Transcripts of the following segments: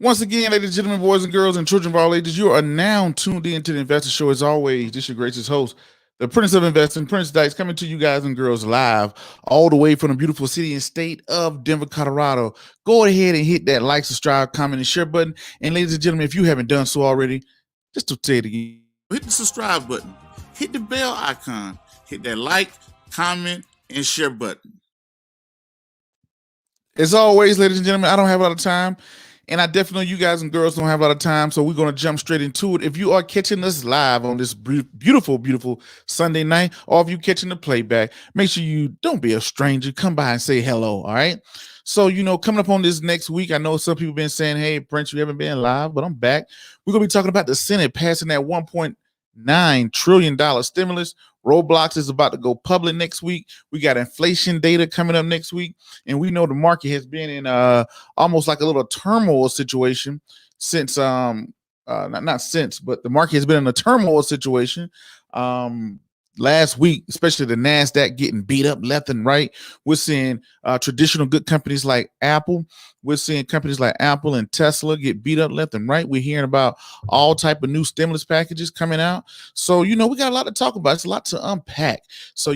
Once again, ladies and gentlemen, boys and girls, and children of all ages, you are now tuned in to the Investor Show. As always, this is your gracious host, the Prince of Investing, Prince Dykes, coming to you guys and girls live all the way from the beautiful city and state of Denver, Colorado. Go ahead and hit that like, subscribe, comment, and share button. And ladies and gentlemen, if you haven't done so already, just to say it again, hit the subscribe button, hit the bell icon, hit that like, comment, and share button. As always, ladies and gentlemen, I don't have a lot of time. And I definitely know you guys and girls don't have a lot of time, so we're going to jump straight into it. If you are catching us live on this beautiful, beautiful Sunday night, or if you're catching the playback, make sure you don't be a stranger. Come by and say hello, all right? So, coming up on this next week, I know some people have been saying, hey, Prince, you haven't been live, but I'm back. We're going to be talking about the Senate passing that $1.9 trillion stimulus. Roblox is about to go public next week. We got inflation data coming up next week. And we know the market has been in almost like a little turmoil situation since, not since, but the market has been in a turmoil situation last week, especially the NASDAQ getting beat up left and right. We're seeing traditional good companies like Apple. We're seeing companies like Apple and Tesla get beat up left and right. We're hearing about all type of new stimulus packages coming out. So, we got a lot to talk about. It's a lot to unpack. So,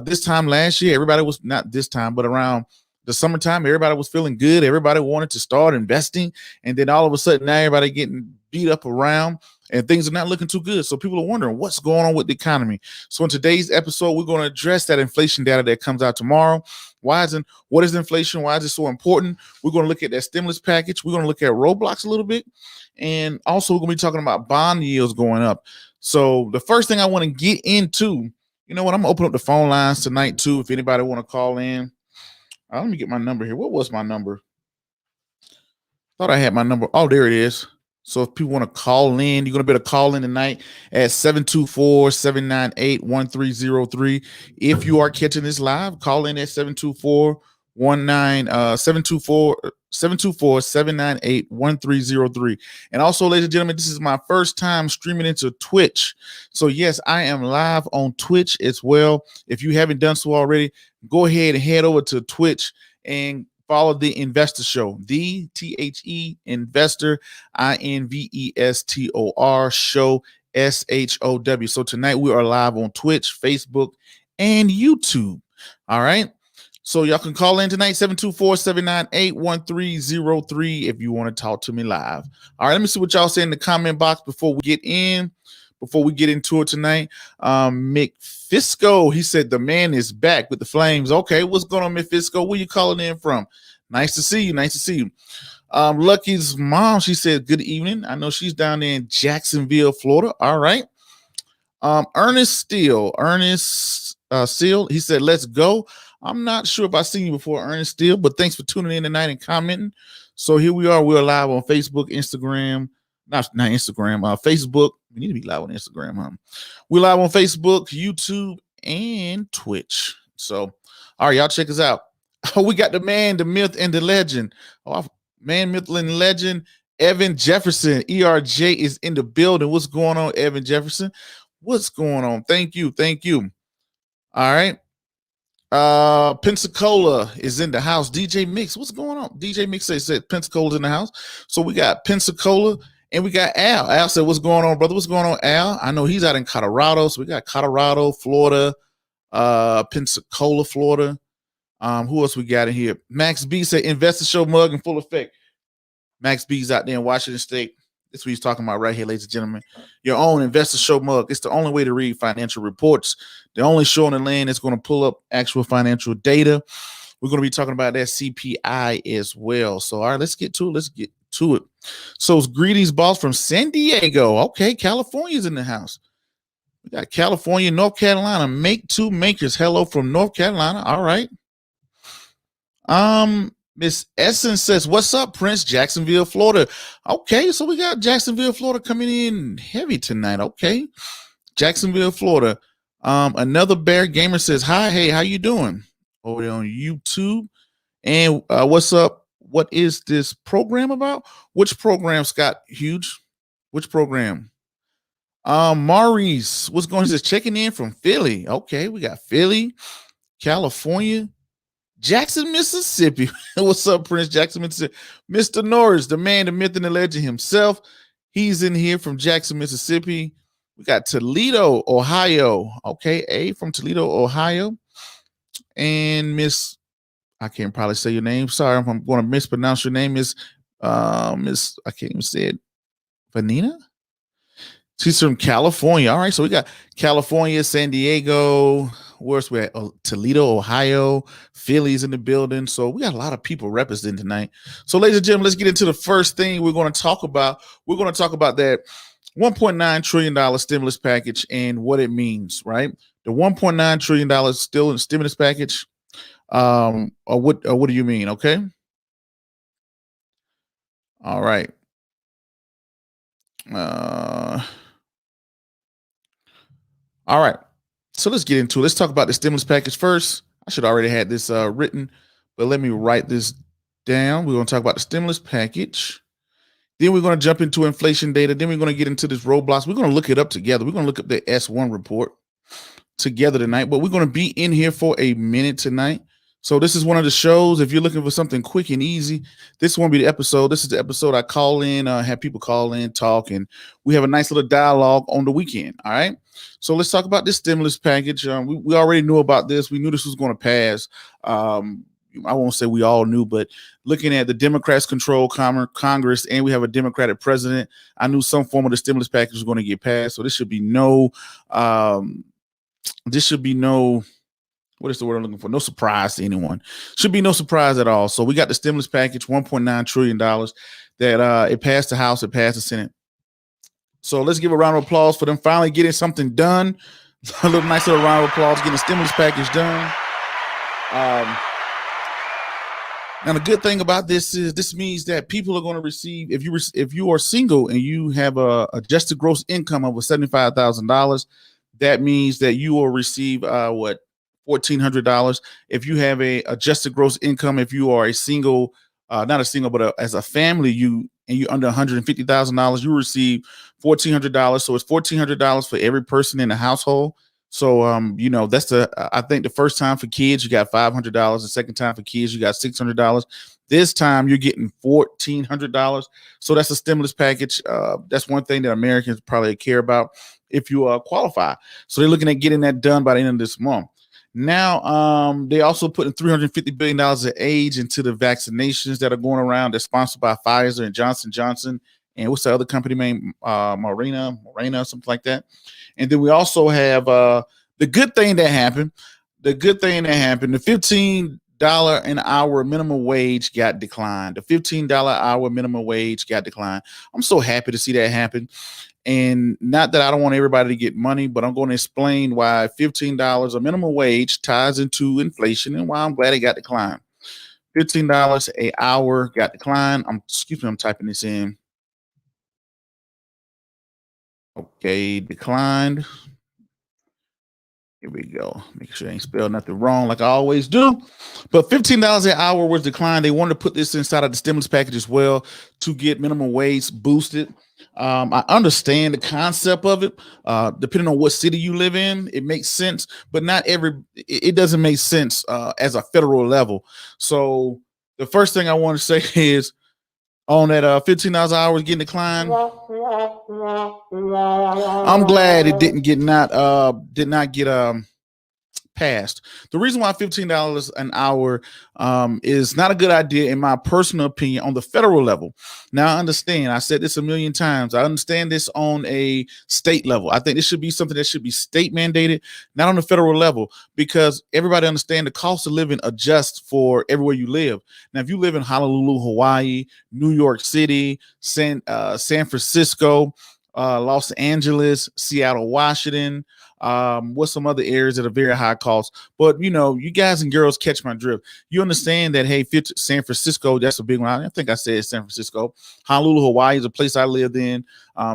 this time last year, everybody was not this time, but around the summertime, everybody was feeling good. Everybody wanted to start investing. And then all of a sudden now everybody getting beat up around and things are not looking too good. So people are wondering what's going on with the economy. So in today's episode, we're going to address that inflation data that comes out tomorrow. What is inflation? Why is it so important? We're going to look at that stimulus package. We're going to look at Roblox a little bit. And also we're going to be talking about bond yields going up. So the first thing I want to get into, I'm going to open up the phone lines tonight too. If anybody want to call in. Let me get my number here. What was my number? Thought I had my number. Oh, there it is. So if people want to call in, you're going to be able to call in tonight at 724-798-1303. If you are catching this live, call in at 724-798-1303. And also, ladies and gentlemen, this is my first time streaming into Twitch. So yes, I am live on Twitch as well. If you haven't done so already, go ahead and head over to Twitch and follow the Investor Show, the THE Investor, INVESTOR Show, SHOW. So tonight we are live on Twitch, Facebook, and YouTube. All right. So y'all can call in tonight, 724-798-1303 if you want to talk to me live. All right, let me see what y'all say in the comment box before we get into it tonight. Mick Fisco, he said the man is back with the Flames. Okay, what's going on, Mick Fisco? Where you calling in from? Nice to see you. Lucky's mom, she said good evening. I know she's down there in Jacksonville, Florida. All right. Ernest Steele, he said let's go. I'm not sure if I've seen you before, Ernest Steele, but thanks for tuning in tonight and commenting. So here we are. We're live on Facebook, Instagram. Not Instagram, Facebook. We need to be live on Instagram, huh? We're live on Facebook, YouTube, and Twitch. So, all right, y'all check us out. Oh, we got the man, the myth, and the legend. Oh, man, myth, and legend, Evan Jefferson. ERJ is in the building. What's going on, Evan Jefferson? What's going on? Thank you. All right. Pensacola is in the house. DJ Mix, what's going on? DJ Mix said Pensacola's in the house. So we got Pensacola. And we got Al. Al said, what's going on, brother? What's going on, Al? I know he's out in Colorado. So we got Colorado, Florida, Pensacola, Florida. Who else we got in here? Max B said, Investor Show mug in full effect. Max B's out there in Washington State. That's what he's talking about right here, ladies and gentlemen. Your own Investor Show mug. It's the only way to read financial reports. The only show on the land that's going to pull up actual financial data. We're going to be talking about that CPI as well. So, all right, let's get to it. So it's greetings, boss, from San Diego. Okay, California's in the house. We got California, North Carolina. Make two makers. Hello from North Carolina. All right. Miss Essence says, what's up, Prince? Jacksonville, Florida. Okay, so we got Jacksonville, Florida coming in heavy tonight. Okay. Jacksonville, Florida. Another Bear Gamer says, hi, hey, how you doing? Over there on YouTube. And what's up? What is this program about? Which program, Scott Huge? Which program? Maurice, what's going on? Just checking in from Philly. Okay, we got Philly, California, Jackson, Mississippi. What's up, Prince Jackson, Mississippi? Mr. Norris, the man, the myth, and the legend himself. He's in here from Jackson, Mississippi. We got Toledo, Ohio. Okay, A from Toledo, Ohio. And Miss, I can't probably say your name. Sorry if I'm going to mispronounce your name. Miss, I can't even say it. Vanina? She's from California. All right, so we got California, San Diego. Where's we at? Toledo, Ohio. Philly's in the building. So we got a lot of people representing tonight. So, ladies and gentlemen, let's get into the first thing we're going to talk about. We're going to talk about that $1.9 trillion stimulus package and what it means, right? The $1.9 trillion still in stimulus package. Or what do you mean? Okay. All right. All right. So let's get into it. Let's talk about the stimulus package first. I should already had this written, but let me write this down. We're going to talk about the stimulus package. Then we're going to jump into inflation data. Then we're going to get into this Roblox. We're going to look it up together. We're going to look up the S1 report together tonight, but we're going to be in here for a minute tonight. So this is one of the shows. If you're looking for something quick and easy, this won't be the episode. This is the episode I call in, have people call in, talk, and we have a nice little dialogue on the weekend. All right. So let's talk about this stimulus package. We already knew about this. We knew this was going to pass. I won't say we all knew, but looking at the Democrats control Congress and we have a Democratic president, I knew some form of the stimulus package was going to get passed. So this should be no, what is the word I'm looking for? No surprise to anyone. Should be no surprise at all. So we got the stimulus package, $1.9 trillion that it passed the House, it passed the Senate. So let's give a round of applause for them finally getting something done. A little nice little round of applause, getting the stimulus package done. Now the good thing about this is this means that people are going to receive, if you are single and you have a adjusted gross income of $75,000, that means that you will receive $1,400. If you have a adjusted gross income, if you are a single, not a single, but as a family, you're under $150,000, you receive $1,400. So it's $1,400 for every person in the household. So that's I think the first time for kids you got $500. The second time for kids you got $600. This time you're getting $1,400. So that's a stimulus package. That's one thing that Americans probably care about if you qualify. So they're looking at getting that done by the end of this month. Now, they also putting $350 billion of aid into the vaccinations that are going around. They're sponsored by Pfizer and Johnson & Johnson. And what's the other company name? Morena, something like that. And then we also have the good thing that happened. The $15 an hour minimum wage got declined. The $15 hour minimum wage got declined. I'm so happy to see that happen. And not that I don't want everybody to get money, but I'm going to explain why $15 a minimum wage ties into inflation and why I'm glad it got declined. $15 an hour got declined. I'm typing this in. Okay, declined. Here we go. Make sure I ain't spelled nothing wrong like I always do. But $15 an hour was declined. They wanted to put this inside of the stimulus package as well to get minimum wage boosted. I understand the concept of it. Depending on what city you live in, it makes sense, but it doesn't make sense as a federal level. So the first thing I want to say is on that $15 an hour is getting declined. I'm glad it did not get passed. The reason why $15 an hour is not a good idea, in my personal opinion, on the federal level. Now, I understand. I said this a million times. I understand this on a state level. I think this should be something that should be state mandated, not on the federal level, because everybody understand the cost of living adjusts for everywhere you live. Now, if you live in Honolulu, Hawaii, New York City, San Francisco, Los Angeles, Seattle, Washington, what's some other areas that are very high cost, but you guys and girls catch my drift. You understand that, hey, San Francisco, that's a big one. I think I said San Francisco. Honolulu, Hawaii is a place I lived in.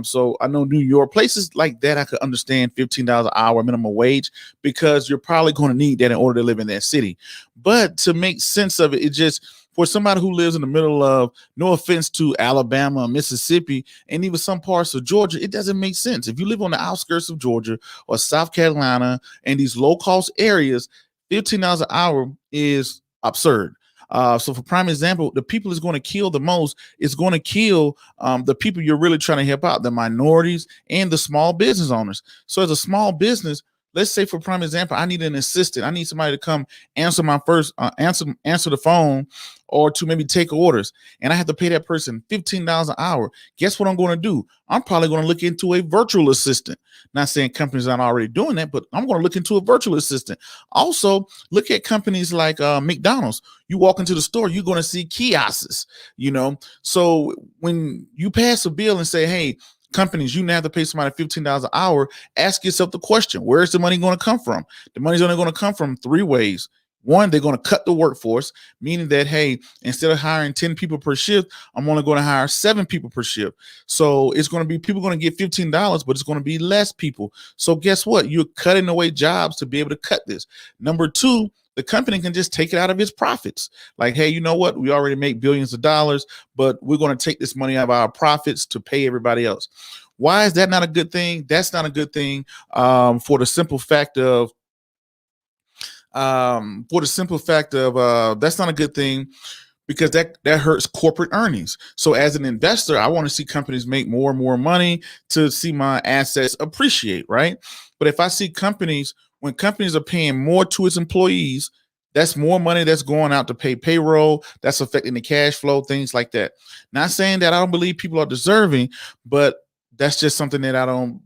So I know New York, places like that, I could understand $15 an hour minimum wage, because you're probably going to need that in order to live in that city. But to make sense of it, it just, for somebody who lives in the middle of, no offense to Alabama, Mississippi, and even some parts of Georgia, it doesn't make sense. If you live on the outskirts of Georgia or South Carolina and these low-cost areas, $15 an hour is absurd. So for prime example, the people is going to kill the most is going to kill the people you're really trying to help out, the minorities and the small business owners. So as a small business, let's say for prime example, I need an assistant. I need somebody to come answer my first answer the phone or to maybe take orders. And I have to pay that person $15 an hour. Guess what I'm going to do? I'm probably going to look into a virtual assistant. Not saying companies aren't already doing that, but I'm going to look into a virtual assistant. Also, look at companies like McDonald's. You walk into the store, you're going to see kiosks, you know. So when you pass a bill and say, hey, companies, you now have to pay somebody $15 an hour, ask yourself the question, where's the money going to come from? The money's only going to come from three ways. One, they're going to cut the workforce, meaning that, hey, instead of hiring 10 people per shift, I'm only going to hire 7 people per shift. So it's going to be people going to get $15, but it's going to be less people. So guess what? You're cutting away jobs to be able to cut this. Number two, the company can just take it out of its profits. Like, hey, you know what? We already make billions of dollars, but we're going to take this money out of our profits to pay everybody else. Why is that not a good thing? That's not a good thing for the simple fact of that's not a good thing because that hurts corporate earnings. So as an investor, I want to see companies make more and more money to see my assets appreciate, right? But if I see when companies are paying more to its employees, that's more money that's going out to pay payroll, that's affecting the cash flow, things like that. Not saying that I don't believe people are deserving, but that's just something that I don't,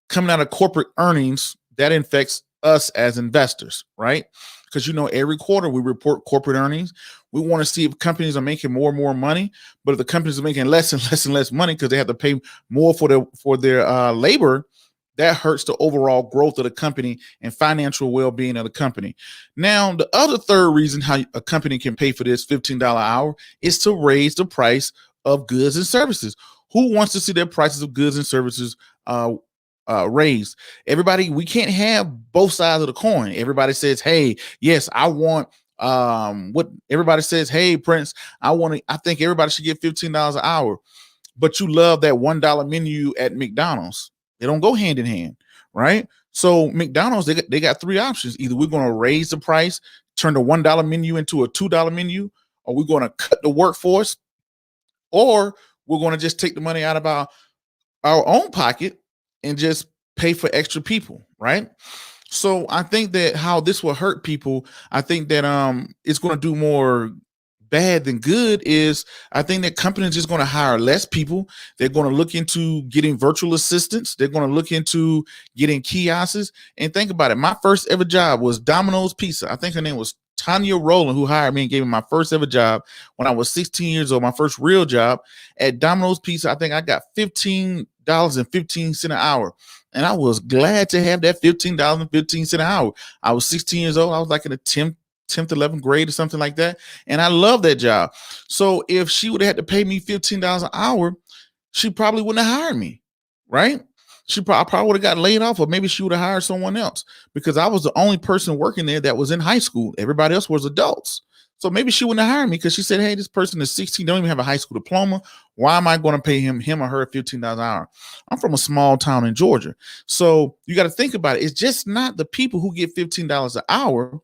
coming out of corporate earnings, that affects us as investors, right? Because every quarter we report corporate earnings. We want to see if companies are making more and more money, but if the companies are making less and less and less money because they have to pay more for their labor, that hurts the overall growth of the company and financial well-being of the company. Now, the other third reason how a company can pay for this $15 an hour is to raise the price of goods and services. Who wants to see their prices of goods and services raised? Everybody, we can't have both sides of the coin. Everybody says, hey, yes, I want what everybody says, hey, Prince, I think everybody should get $15 an hour, but you love that $1 menu at McDonald's. They don't go hand in hand, right? So McDonald's, they got three options. Either we're going to raise the price, turn the $1 menu into a $2 menu, or we're going to cut the workforce, or we're going to just take the money out of our own pocket and just pay for extra people, right? So I think that how this will hurt people, I think that it's going to do more bad than good is I think that companies are just going to hire less people. They're going to look into getting virtual assistants. They're going to look into getting kiosks. And think about it. My first ever job was Domino's Pizza. I think her name was Tanya Rowland, who hired me and gave me my first ever job when I was 16 years old, my first real job at Domino's Pizza. I think I got $15.15 an hour. And I was glad to have that $15.15 an hour. I was 16 years old. I was like in the 10th, 11th grade or something like that. And I love that job. So if she would have had to pay me $15 an hour, she probably wouldn't have hired me, right? I probably would have got laid off, or maybe she would have hired someone else because I was the only person working there that was in high school. Everybody else was adults. So maybe she wouldn't have hired me because she said, hey, this person is 16, don't even have a high school diploma. Why am I going to pay him or her $15 an hour? I'm from a small town in Georgia. So you got to think about it. It's just not the people who get $15 an hour.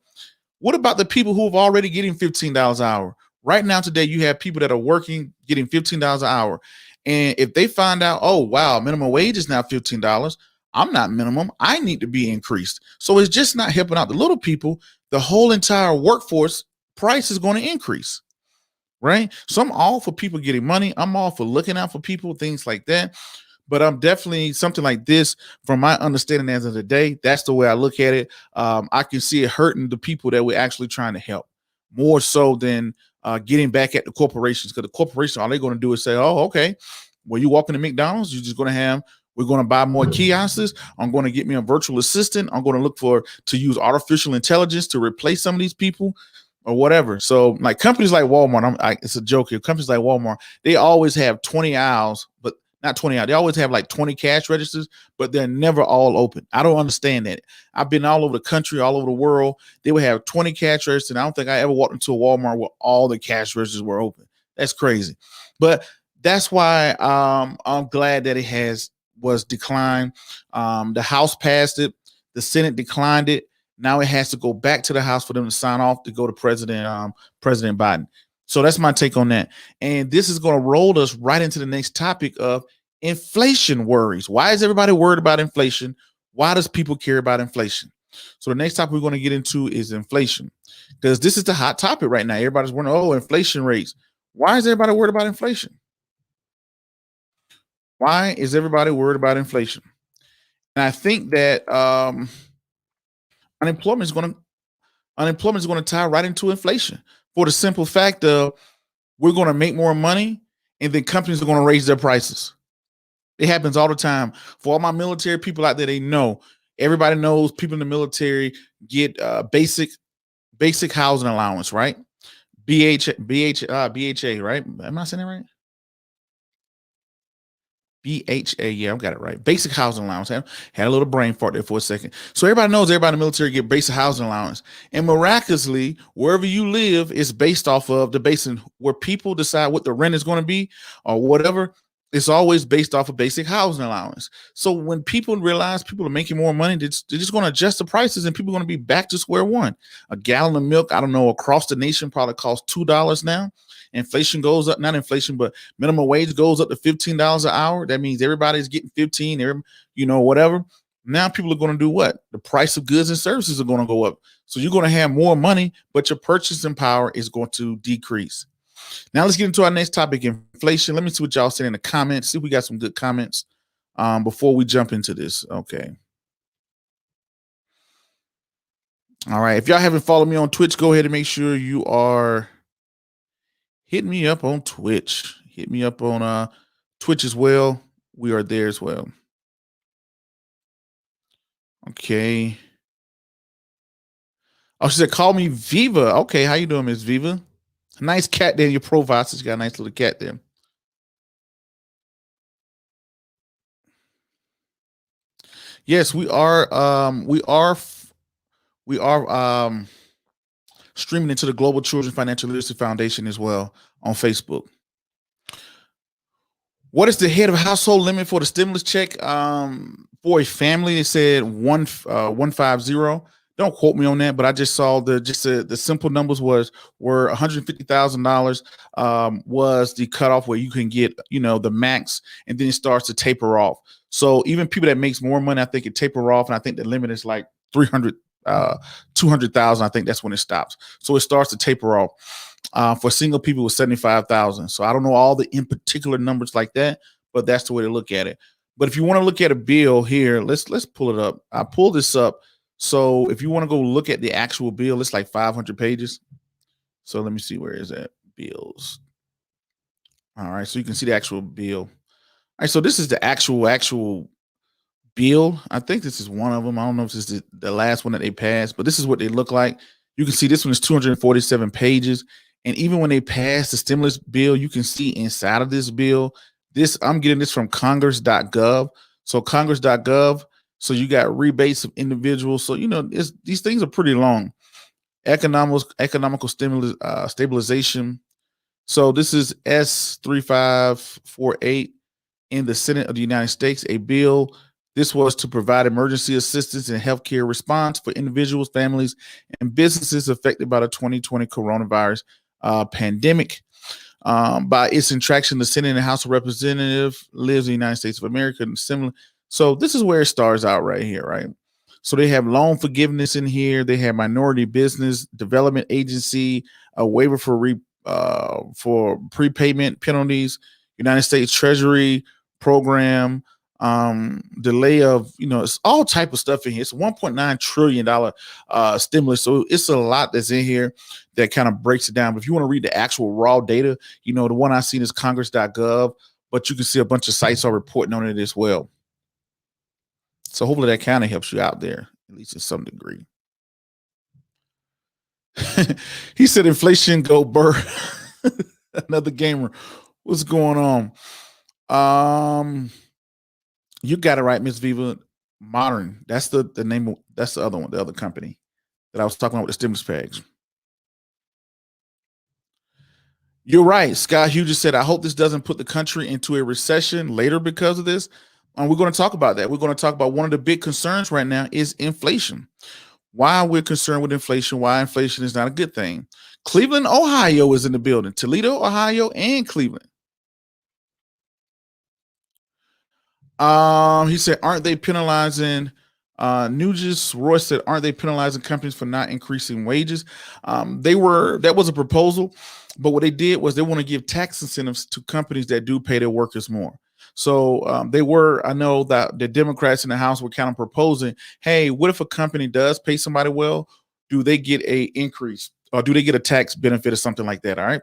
What about the people who have already getting $15 an hour? Right now, today, you have people that are working, getting $15 an hour. And if they find out, oh, wow, minimum wage is now $15, I'm not minimum. I need to be increased. So it's just not helping out the little people. The whole entire workforce price is going to increase, right? So I'm all for people getting money. I'm all for looking out for people, things like that. But I'm definitely something like this, from my understanding as of the day, that's the way I look at it. I can see it hurting the people that we're actually trying to help more so than getting back at the corporations, because the corporation, all they're going to do is say, oh, okay, well, you walk into McDonald's, you're just going to we're going to buy more kiosks. I'm going to get me a virtual assistant. I'm going to look to use artificial intelligence to replace some of these people or whatever. So like companies like Walmart, it's a joke here. Companies like Walmart, they always have 20 aisles, but not 20 out. They always have like 20 cash registers, but they're never all open. I don't understand that. I've been all over the country, all over the world. They would have 20 cash registers. And I don't think I ever walked into a Walmart where all the cash registers were open. That's crazy. But that's why I'm glad that it was declined. The House passed it. The Senate declined it. Now it has to go back to the House for them to sign off to go to President Biden. So that's my take on that. And this is going to roll us right into the next topic of inflation worries. Why is everybody worried about inflation? Why does people care about inflation? So the next topic we're going to get into is inflation, because this is the hot topic right now. Everybody's wondering, oh, inflation rates. Why is everybody worried about inflation? Why is everybody worried about inflation? And I think that unemployment is going to tie right into inflation, for the simple fact of we're going to make more money, and then companies are going to raise their prices. It happens all the time. For all my military people out there, they know. Everybody knows people in the military get basic housing allowance, right? BHA, right? Am I saying that right? BHA, yeah, I got it right. Basic housing allowance. Had a little brain fart there for a second. So everybody knows everybody in the military get basic housing allowance. And miraculously, wherever you live is based off of the basin where people decide what the rent is going to be or whatever. It's always based off of basic housing allowance. So when people realize people are making more money, they're just going to adjust the prices, and people are going to be back to square one. A gallon of milk, I don't know, across the nation probably costs $2 now. Inflation goes up, not inflation, but minimum wage goes up to $15 an hour. That means everybody's getting 15, whatever. Now people are going to do what? The price of goods and services are going to go up. So you're going to have more money, but your purchasing power is going to decrease. Now let's get into our next topic, inflation. Let me see what y'all say in the comments. See if we got some good comments before we jump into this. Okay. All right. If y'all haven't followed me on Twitch, go ahead and make sure you are hitting me up on Twitch. Hit me up on Twitch as well. We are there as well. Okay. Oh, she said, call me Viva. Okay. How you doing, Miss Viva? Nice cat there in your profile. So you got a nice little cat there. Yes, we are. We are streaming into the Global Children Financial Literacy Foundation as well on Facebook. What is the head of household limit for the stimulus check? For a family, it said 150. Don't quote me on that, but I just saw the simple numbers were $150,000 was the cutoff where you can get the max, and then it starts to taper off. So even people that makes more money, I think it taper off, and I think the limit is like 200,000. I think that's when it stops. So it starts to taper off. For single people with 75,000. So I don't know all the in particular numbers like that, but that's the way to look at it. But if you want to look at a bill here, let's pull it up. I pulled this up. So if you want to go look at the actual bill, it's like 500 pages. So let me see, where is that? Bills. All right, so you can see the actual bill. All right, so this is the actual bill. I think this is one of them. I don't know if this is the last one that they passed, but this is what they look like. You can see this one is 247 pages. And even when they pass the stimulus bill, you can see inside of this bill, I'm getting this from congress.gov. So congress.gov. So you got rebates of individuals. So, these things are pretty long. Economical stimulus, stabilization. So this is S3548 in the Senate of the United States, a bill. This was to provide emergency assistance and healthcare response for individuals, families, and businesses affected by the 2020 coronavirus pandemic. By its interaction, the Senate and the House of Representatives lives in the United States of America and similar. So this is where it starts out right here, right? So they have loan forgiveness in here. They have minority business development agency, a waiver for prepayment penalties, United States Treasury program, delay of, it's all type of stuff in here. It's $1.9 trillion stimulus. So it's a lot that's in here that kind of breaks it down. But if you want to read the actual raw data, the one I seen is congress.gov, but you can see a bunch of sites are reporting on it as well. So hopefully that kind of helps you out there, at least to some degree. He said inflation go burr. Another gamer. What's going on? You got it right, Miss Viva. Modern. That's the name. That's the other one, the other company that I was talking about with the stimulus packs. You're right. Scott Hughes just said, I hope this doesn't put the country into a recession later because of this. And we're going to talk about that. We're going to talk about one of the big concerns right now is inflation. why we're concerned with inflation, why inflation is not a good thing. Cleveland, Ohio is in the building. Toledo, Ohio, and Cleveland. He said, aren't they penalizing Nugis Roy said, aren't they penalizing companies for not increasing wages? That was a proposal, but what they did was they want to give tax incentives to companies that do pay their workers more. So I know that the Democrats in the House were kind of proposing, hey, what if a company does pay somebody well? Do they get a increase or do they get a tax benefit or something like that? All right.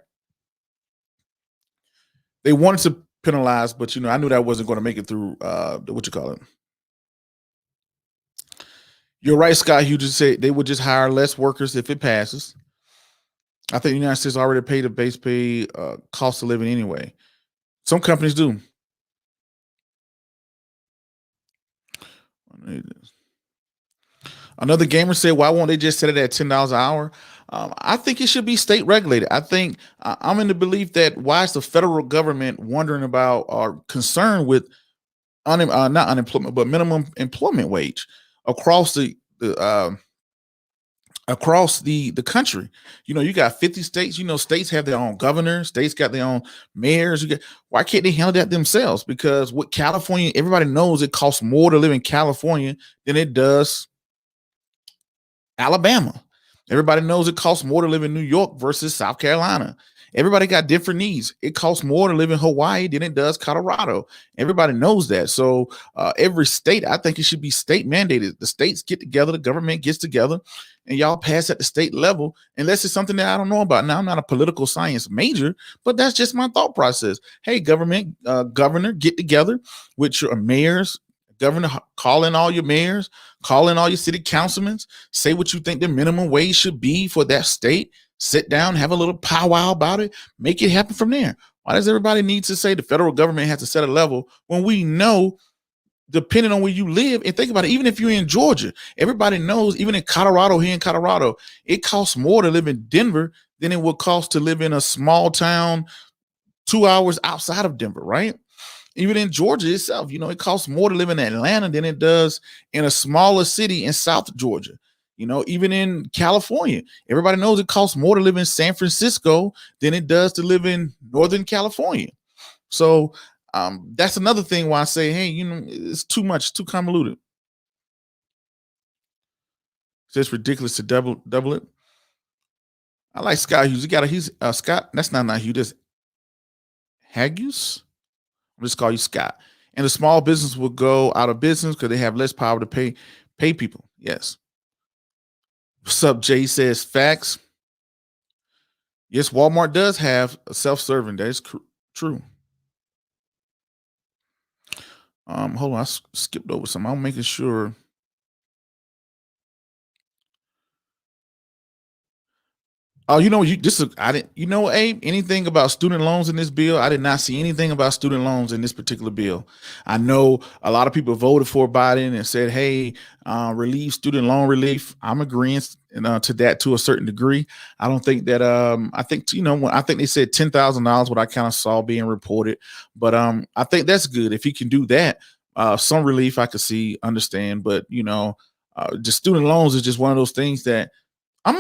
They wanted to penalize, but I knew that wasn't going to make it through what you call it. You're right, Scott. You just said they would just hire less workers if it passes. I think the United States already paid the base pay cost of living anyway. Some companies do. Another gamer said, "Why won't they just set it at $10 an hour?" I think it should be state regulated. I think I'm in the belief that why is the federal government wondering about or concerned with not unemployment but minimum employment wage across the country. You got 50 states. States have their own governors, states got their own mayors. Why can't they handle that themselves? Because with California, everybody knows it costs more to live in California than it does Alabama. Everybody knows it costs more to live in New York versus South Carolina. Everybody got different needs. It costs more to live in Hawaii than it does Colorado. Everybody knows that. So every state, I think it should be state mandated. The states get together, the government gets together, and y'all pass at the state level. Unless it's something that I don't know about. Now, I'm not a political science major, but that's just my thought process. Hey, governor, get together with your mayors, governor, call in all your mayors, call in all your city councilmen, say what you think the minimum wage should be for that state, sit down, have a little powwow about it, make it happen from there. Why does everybody need to say the federal government has to set a level when we know, depending on where you live, and think about it, even if you're in Georgia, everybody knows, even in Colorado, here in Colorado, it costs more to live in Denver than it would cost to live in a small town 2 hours outside of Denver, right? Even in Georgia itself, it costs more to live in Atlanta than it does in a smaller city in South Georgia. Even in California, everybody knows it costs more to live in San Francisco than it does to live in Northern California. So that's another thing why I say, hey, it's too much, too convoluted. It's just ridiculous to double it. I like Scott Hughes. He's Scott. That's not Hughes. That's Hagus. I'll just call you Scott. And the small business will go out of business because they have less power to pay people. Yes. What's up, Jay says facts. Yes, Walmart does have a self-serving. That is true. Hold on, I skipped over some. I'm making sure. Oh, I didn't, Abe, anything about student loans in this bill? I did not see anything about student loans in this particular bill. I know a lot of people voted for Biden and said, hey, relieve student loan relief. I'm agreeing to that to a certain degree. I don't think that, I think they said $10,000, what I kind of saw being reported, but I think that's good. If he can do that, some relief I could understand, but just student loans is just one of those things that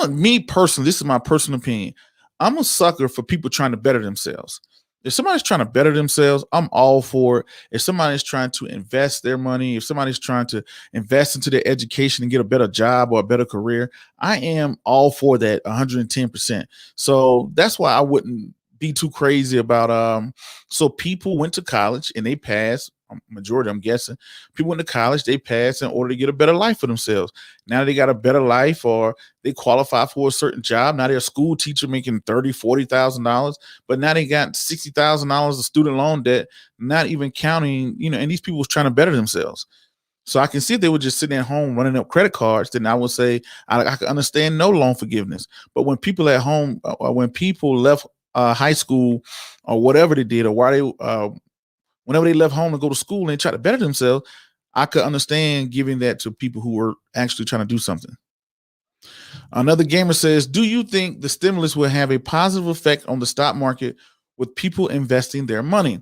me personally, this is my personal opinion. I'm a sucker for people trying to better themselves. If somebody's trying to better themselves, I'm all for it. If somebody's trying to invest their money, if somebody's trying to invest into their education and get a better job or a better career, I am all for that 110%. So that's why I wouldn't be too crazy about so people went to college and they passed, majority I'm guessing, people went to college, they passed in order to get a better life for themselves. Now they got a better life or they qualify for a certain job. Now they're a school teacher making $30,000-$40,000, but now they got $60,000 of student loan debt, not even counting, and these people was trying to better themselves. So I can see if they were just sitting at home running up credit cards, then I would say I can understand no loan forgiveness. But when people at home, when people left high school or whatever they did, or why they whenever they left home to go to school and they try to better themselves, I could understand giving that to people who were actually trying to do something. Another gamer says, do you think the stimulus will have a positive effect on the stock market with people investing their money?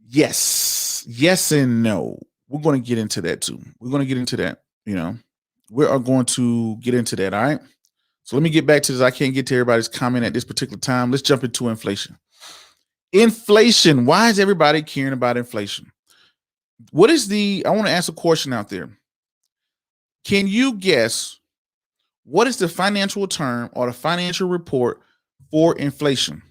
Yes and no. We're going to get into that too. We're going to get into that. We are going to get into that. All right. So let me get back to this. I can't get to everybody's comment at this particular time. Let's jump into inflation. Inflation. Why is everybody caring about inflation? What is I want to ask a question out there. Can you guess what is the financial term or the financial report for inflation?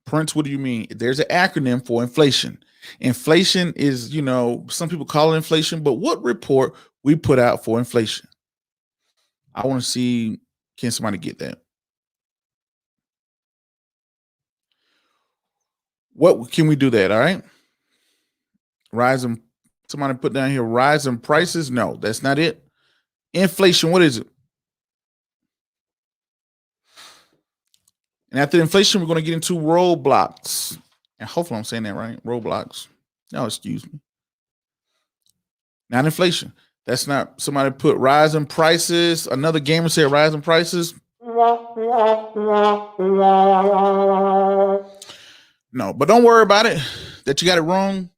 Prince, what do you mean? There's an acronym for inflation. Inflation is, some people call it inflation, but what report we put out for inflation? I want to see, can somebody get that? What can we do that? All right. Rising, somebody put down here, rising prices. No, that's not it. Inflation, what is it? And after inflation, we're going to get into Roblox. And hopefully I'm saying that right. Roblox. No, excuse me. Not inflation. That's not, somebody put rising prices. Another gamer said rising prices. No, but don't worry about it that you got it wrong.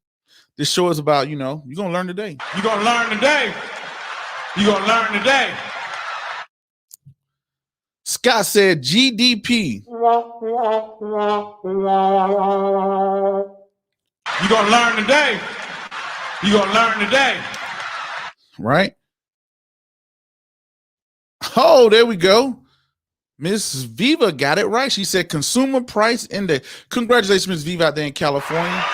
This show is about, you're going to learn today. You're going to learn today. You're going to learn today. Scott said GDP. You're going to learn today. You're going to learn today. Right? Oh, there we go. Miss Viva got it right. She said consumer price index. Congratulations, Miss Viva out there in California.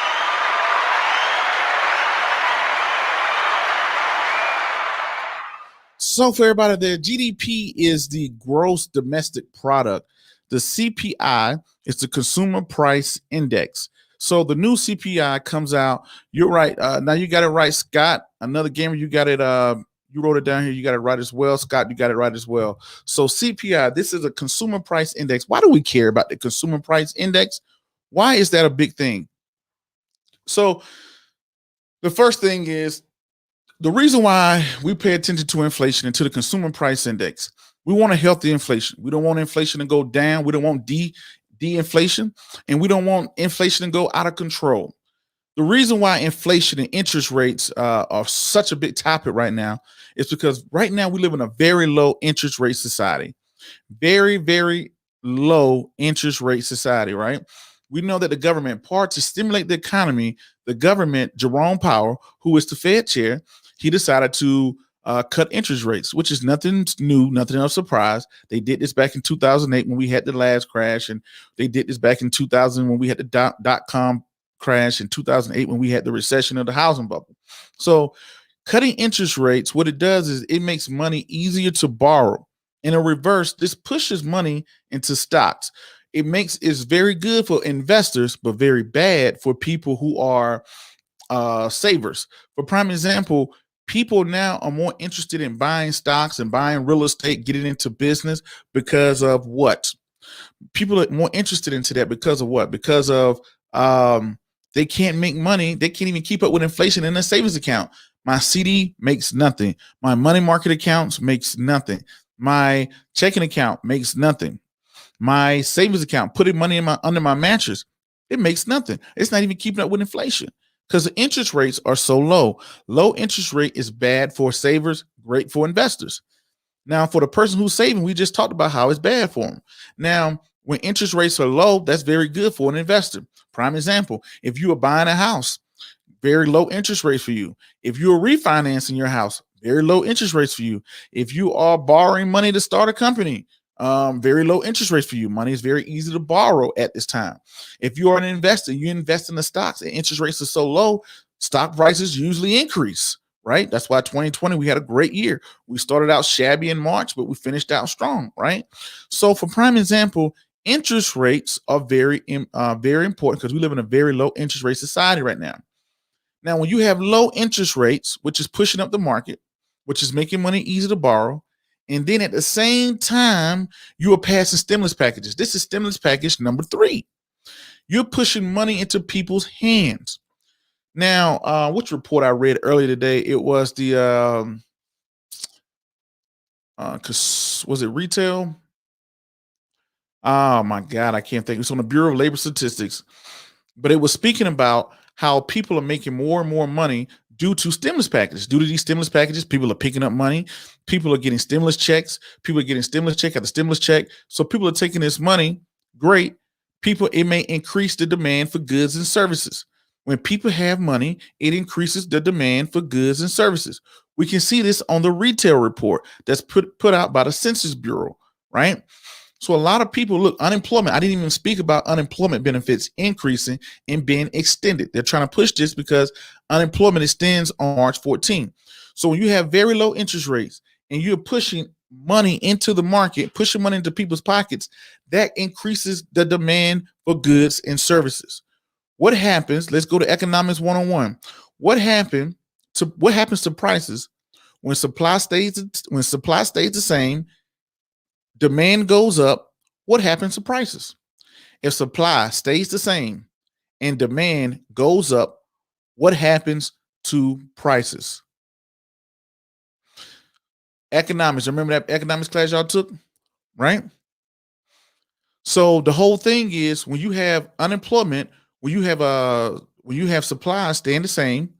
So for everybody there, GDP is the gross domestic product. The CPI is the consumer price index. So the new CPI comes out. You're right. Now you got it right, Scott. Another gamer, you got it. You wrote it down here. You got it right as well. Scott, you got it right as well. So CPI, this is a consumer price index. Why do we care about the consumer price index? Why is that a big thing? So the first thing is, the reason why we pay attention to inflation and to the consumer price index, we want a healthy inflation. We don't want inflation to go down. We don't want de-inflation, and we don't want inflation to go out of control. The reason why inflation and interest rates are such a big topic right now is because right now we live in a very low interest rate society. Very, very low interest rate society, right? We know that the government, part to stimulate the economy, the government, Jerome Powell, who is the Fed chair, he decided to cut interest rates, which is nothing new, nothing of surprise. They did this back in 2008 when we had the last crash, and they did this back in 2000 when we had the dot-com crash, in 2008 when we had the recession of the housing bubble. So cutting interest rates, what it does is it makes money easier to borrow. In a reverse, this pushes money into stocks. It's very good for investors, but very bad for people who are savers. For prime example, people now are more interested in buying stocks and buying real estate, getting into business because of what? People are more interested into that because of what? Because of they can't make money. They can't even keep up with inflation in a savings account. My CD makes nothing. My money market accounts makes nothing. My checking account makes nothing. My savings account, putting money under my mattress, it makes nothing. It's not even keeping up with inflation because the interest rates are so low. Low interest rate is bad for savers, great for investors. Now, for the person who's saving, we just talked about how it's bad for them. Now, when interest rates are low, that's very good for an investor. Prime example, if you are buying a house, very low interest rates for you. If you're refinancing your house, very low interest rates for you. If you are borrowing money to start a company, very low interest rates for you. Money is very easy to borrow at this time. If you are an investor, you invest in the stocks and interest rates are so low, stock prices usually increase, right? That's why 2020, we had a great year. We started out shabby in March, but we finished out strong, right? So for prime example, interest rates are very important because we live in a very low interest rate society right now. Now, when you have low interest rates, which is pushing up the market, which is making money easy to borrow, and then at the same time, you are passing stimulus packages. This is stimulus package number 3. You're pushing money into people's hands. Now, which report I read earlier today, it was the, was it retail? Oh my God, I can't think. It's on the Bureau of Labor Statistics, but it was speaking about how people are making more and more money due to stimulus packages. Due to these stimulus packages, people are picking up money. People are getting stimulus checks. People are getting stimulus check after stimulus check. So people are taking this money. Great. It may increase the demand for goods and services. When people have money, it increases the demand for goods and services. We can see this on the retail report that's put out by the Census Bureau, right? So a lot of people, look, unemployment. I didn't even speak about unemployment benefits increasing and being extended. They're trying to push this because unemployment extends on March 14th. So when you have very low interest rates and you're pushing money into the market, pushing money into people's pockets, that increases the demand for goods and services. What happens? Let's go to economics 101. What happens to prices when supply stays the same, demand goes up? What happens to prices? If supply stays the same and demand goes up, what happens to prices? Economics. Remember that economics class y'all took, right? So the whole thing is when you have unemployment, when you have supply staying the same,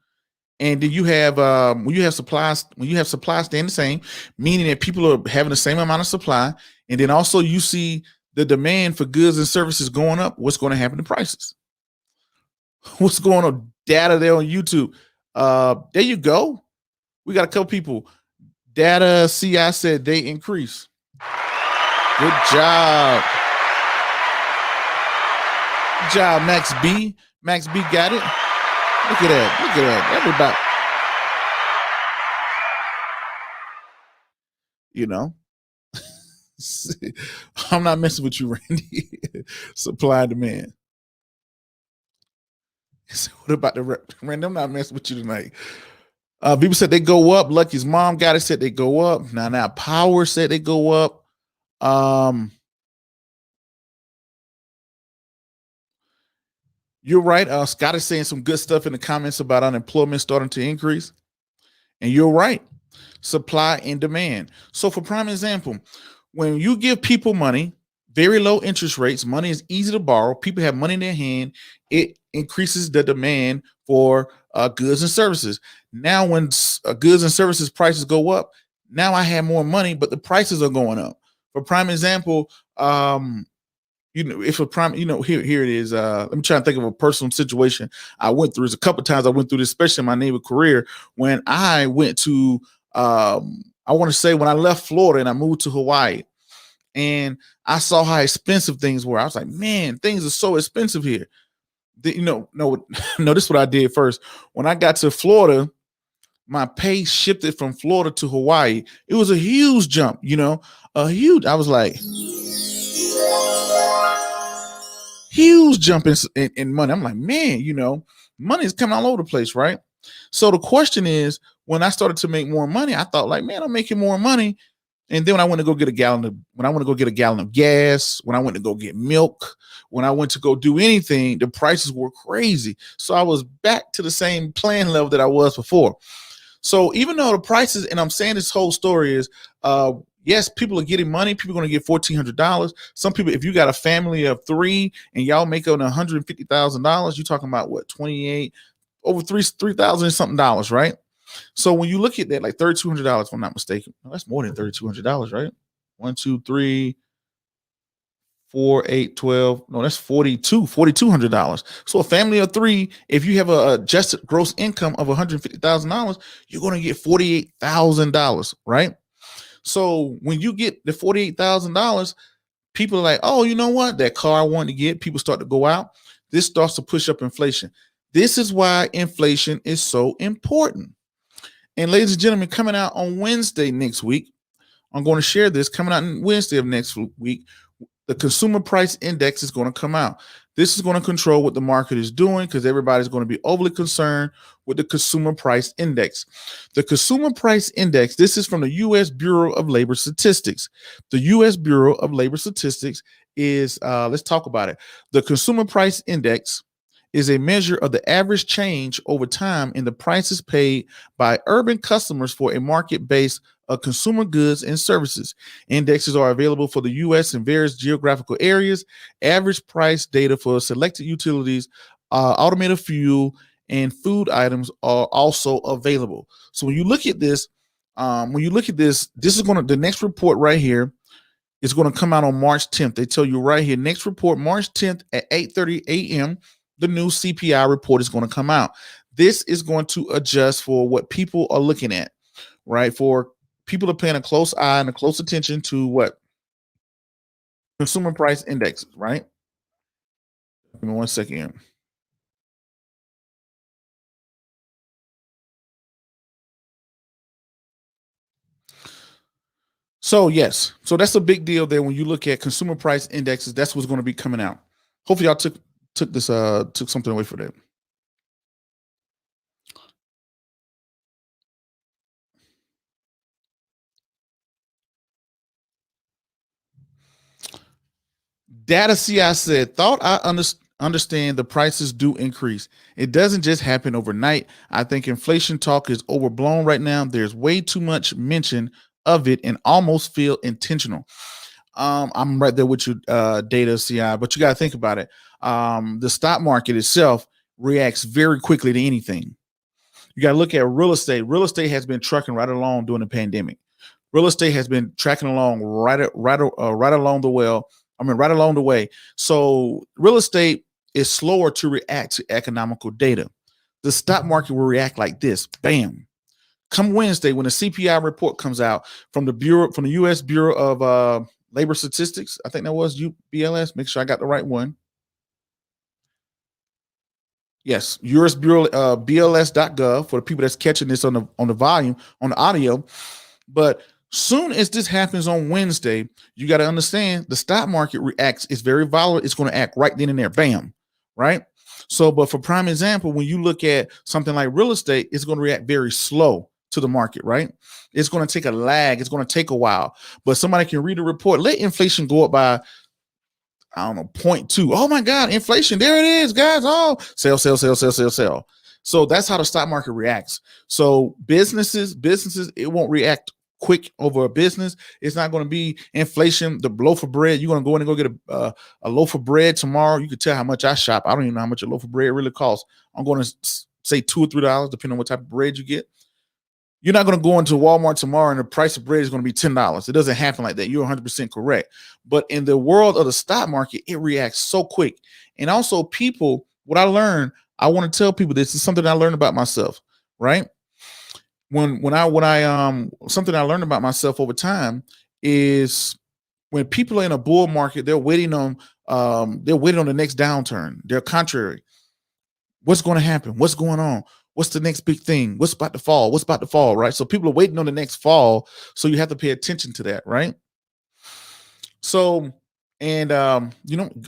and then you have when you have supply staying the same, meaning that people are having the same amount of supply, and then also you see the demand for goods and services going up, what's going to happen to prices? What's going on? Data there on YouTube. There you go. We got a couple people. Data CI said they increase. Good job. Good job, Max B. Max B got it. Look at that. Look at that. Everybody. You know, I'm not messing with you, Randy. Supply and demand. So what about the Randy? I'm not messing with you tonight. People said they go up. Lucky's mom got it, said they go up. Now Power said they go up. You're right. Scott is saying some good stuff in the comments about unemployment starting to increase. And you're right. Supply and demand. So for prime example, when you give people money, very low interest rates, money is easy to borrow, people have money in their hand, it increases the demand for goods and services. Now when goods and services prices go up, now I have more money, but the prices are going up. For prime example, if a prime, here it is. Let me try to think of a personal situation I went through. There's a couple of times I went through this, especially in my naval career, when I went to, I want to say when I left Florida and I moved to Hawaii, and I saw how expensive things were. I was like, man, things are so expensive here. No, this is what I did first. When I got to Florida, my pay shifted from Florida to Hawaii. It was a huge jump, I was like, huge jump in money. I'm like, man, money is coming all over the place, right? So the question is, when I started to make more money, I thought like, man, I'm making more money. And then when I went to go get a gallon of gas, when I went to go get milk, when I went to go do anything, the prices were crazy. So I was back to the same plan level that I was before. So even though the prices, and I'm saying this whole story is, yes, people are getting money. People are going to get $1,400. Some people, if you got a family of 3 and y'all make on $150,000, you're talking about what, 28 over $3,000 and something dollars, right? So when you look at that, like $3,200, if I'm not mistaken, that's more than $3,200, right? 1, 2, 3, 4, 8, 12. No, that's $4,200. So a family of 3, if you have a adjusted gross income of $150,000, you're going to get $48,000, right? So when you get the $48,000, people are like, oh, you know what? That car I wanted to get, people start to go out. This starts to push up inflation. This is why inflation is so important. And ladies and gentlemen, coming out on Wednesday next week, I'm going to share this. Coming out on Wednesday of next week, the consumer price index is going to come out. This is going to control what the market is doing because everybody's going to be overly concerned with the consumer price index. The consumer price index, this is from the U.S. Bureau of Labor Statistics. The U.S. Bureau of Labor Statistics is, let's talk about it. The consumer price index is a measure of the average change over time in the prices paid by urban customers for a market base of consumer goods and services. Indexes are available for the U.S. in various geographical areas. Average price data for selected utilities, automotive fuel, and food items are also available. So when you look at this, this is the next report right here is going to come out on March 10th. They tell you right here, next report, March 10th at 8:30 a.m., the new CPI report is going to come out. This is going to adjust for what people are looking at, right? For people are paying a close eye and a close attention to what consumer price indexes, right? Give me 1 second. So yes, so that's a big deal there. When you look at consumer price indexes, that's what's going to be coming out. Hopefully, y'all took something away from that. Data CI said, thought I understand the prices do increase. It doesn't just happen overnight. I think inflation talk is overblown right now. There's way too much mention of it and almost feel intentional. I'm right there with you, Data CI, but you got to think about it. The stock market itself reacts very quickly to anything. You got to look at real estate. Real estate has been trucking right along during the pandemic. Real estate has been tracking along right along the well. Right along the way. So real estate is slower to react to economical data. The stock market will react like this. Bam. Come Wednesday, when the CPI report comes out from the U.S. Bureau of Labor Statistics, I think that was BLS. Make sure I got the right one. Yes, US Bureau, BLS.gov for the people that's catching this on the volume, on the audio. But soon as this happens on Wednesday, you got to understand the stock market reacts. It's very volatile. It's going to act right then and there. Bam. Right. So, but for prime example, when you look at something like real estate, it's going to react very slow to the market. Right. It's going to take a lag. It's going to take a while. But somebody can read a report. Let inflation go up by, I don't know, 0.2. Oh my God, inflation. There it is, guys. Oh, sell, sell, sell, sell, sell, sell. So that's how the stock market reacts. So businesses, it won't react quick over a business. It's not going to be inflation, the loaf of bread. You're going to go in and go get a loaf of bread tomorrow. You can tell how much I shop. I don't even know how much a loaf of bread really costs. I'm going to say $2 or $3, depending on what type of bread you get. You're not going to go into Walmart tomorrow and the price of bread is going to be $10. It doesn't happen like that. You're 100% correct. But in the world of the stock market, it reacts so quick. And also people, what I learned, I want to tell people this is something I learned about myself, right? When I something I learned about myself over time is when people are in a bull market, they're waiting on the next downturn. They're contrary. What's going to happen? What's going on? What's the next big thing? What's about to fall? What's about to fall, right? So people are waiting on the next fall. So you have to pay attention to that, right? So, and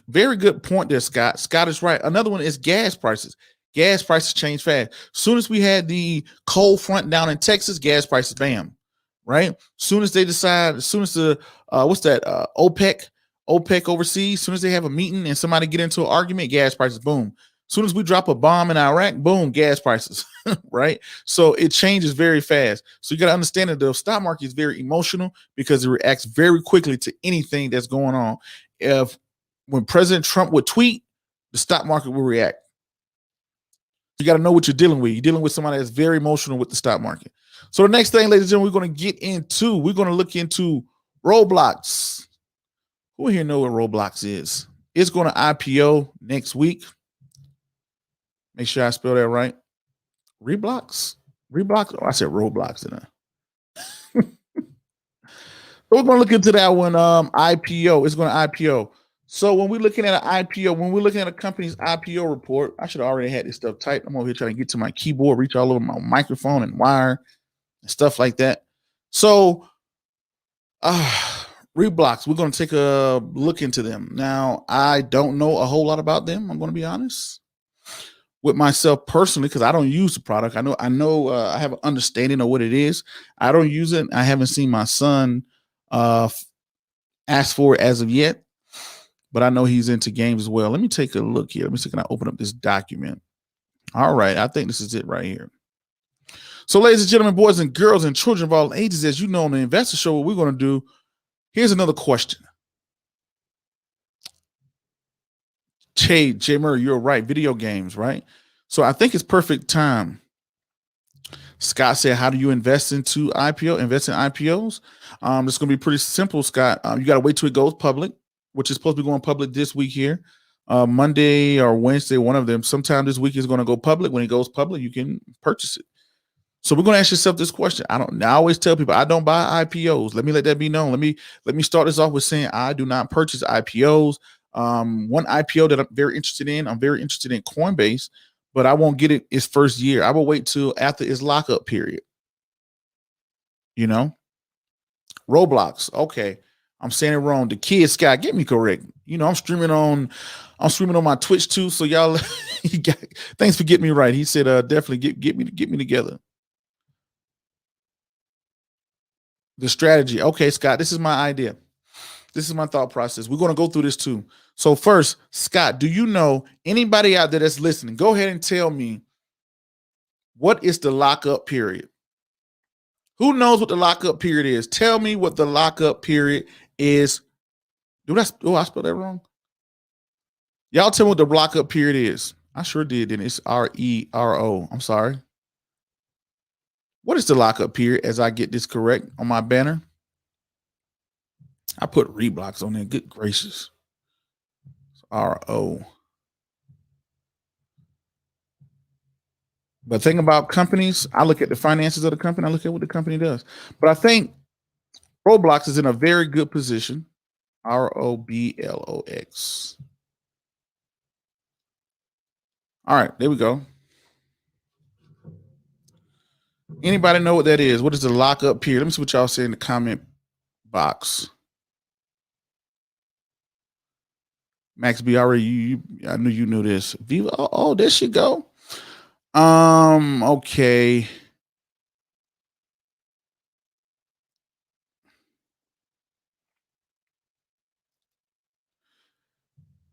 very good point there, Scott. Scott is right. Another one is gas prices. Gas prices change fast. As soon as we had the cold front down in Texas, gas prices, bam, right? As soon as they decide, as soon as the OPEC overseas, as soon as they have a meeting and somebody get into an argument, gas prices, boom. As soon as we drop a bomb in Iraq, boom, gas prices, right? So it changes very fast. So you got to understand that the stock market is very emotional because it reacts very quickly to anything that's going on. When President Trump would tweet, the stock market will react. You got to know what you're dealing with. You're dealing with somebody that's very emotional with the stock market. So the next thing, ladies and gentlemen, we're going to look into Roblox. Who here know what Roblox is? It's going to IPO next week. Make sure I spell that right. Roblox? Oh, I said Roblox, didn't I? So we're going to look into that one. IPO. It's going to IPO. So when we're looking at an IPO, when we're looking at a company's IPO report, I should have already had this stuff typed. I'm over here trying to get to my keyboard, reach all over my microphone and wire and stuff like that. So Roblox, we're going to take a look into them. Now, I don't know a whole lot about them. I'm going to be honest with myself personally, because I don't use the product. I know I have an understanding of what it is. I don't use it. I haven't seen my son ask for it as of yet, but I know he's into games as well. Let me take a look here. Let me see, can I open up this document? All right, I think this is it right here. So, ladies and gentlemen, boys and girls and children of all ages, as you know on the Investor Show, what we're going to do, here's another question. Jay Murray, you're right. Video games, right? So I think it's perfect time. Scott said, how do you invest into IPO? Invest in IPOs? It's going to be pretty simple, Scott. You got to wait till it goes public, which is supposed to be going public this week here. Monday or Wednesday, one of them. Sometime this week is going to go public. When it goes public, you can purchase it. So we're going to ask yourself this question. I always tell people I don't buy IPOs. Let me let that be known. Let me start this off with saying I do not purchase IPOs. One IPO that I'm very interested in Coinbase, but I won't get it its first year. I will wait till after its lockup period. You know, Roblox. Okay, I'm saying it wrong. The kid Scott, get me correct. You know, I'm streaming on my Twitch too. So y'all, thanks for getting me right. He said, definitely get me together. The strategy. Okay, Scott, this is my idea. This is my thought process. We're going to go through this too. So first, Scott, do you know anybody out there that's listening? Go ahead and tell me, what is the lockup period? Who knows what the lockup period is? Tell me what the lockup period is. I spelled that wrong? Y'all tell me what the lockup period is. I sure did. And it's RERO. I'm sorry. What is the lockup period as I get this correct on my banner? I put Roblox on there. Good gracious. RO. But think about companies. I look at the finances of the company. I look at what the company does. But I think Roblox is in a very good position. ROBLOX. All right, there we go. Anybody know what that is? What is the lockup period? Let me see what y'all say in the comment box. Max B, already I knew you knew this. Viva, oh, there she go. Okay.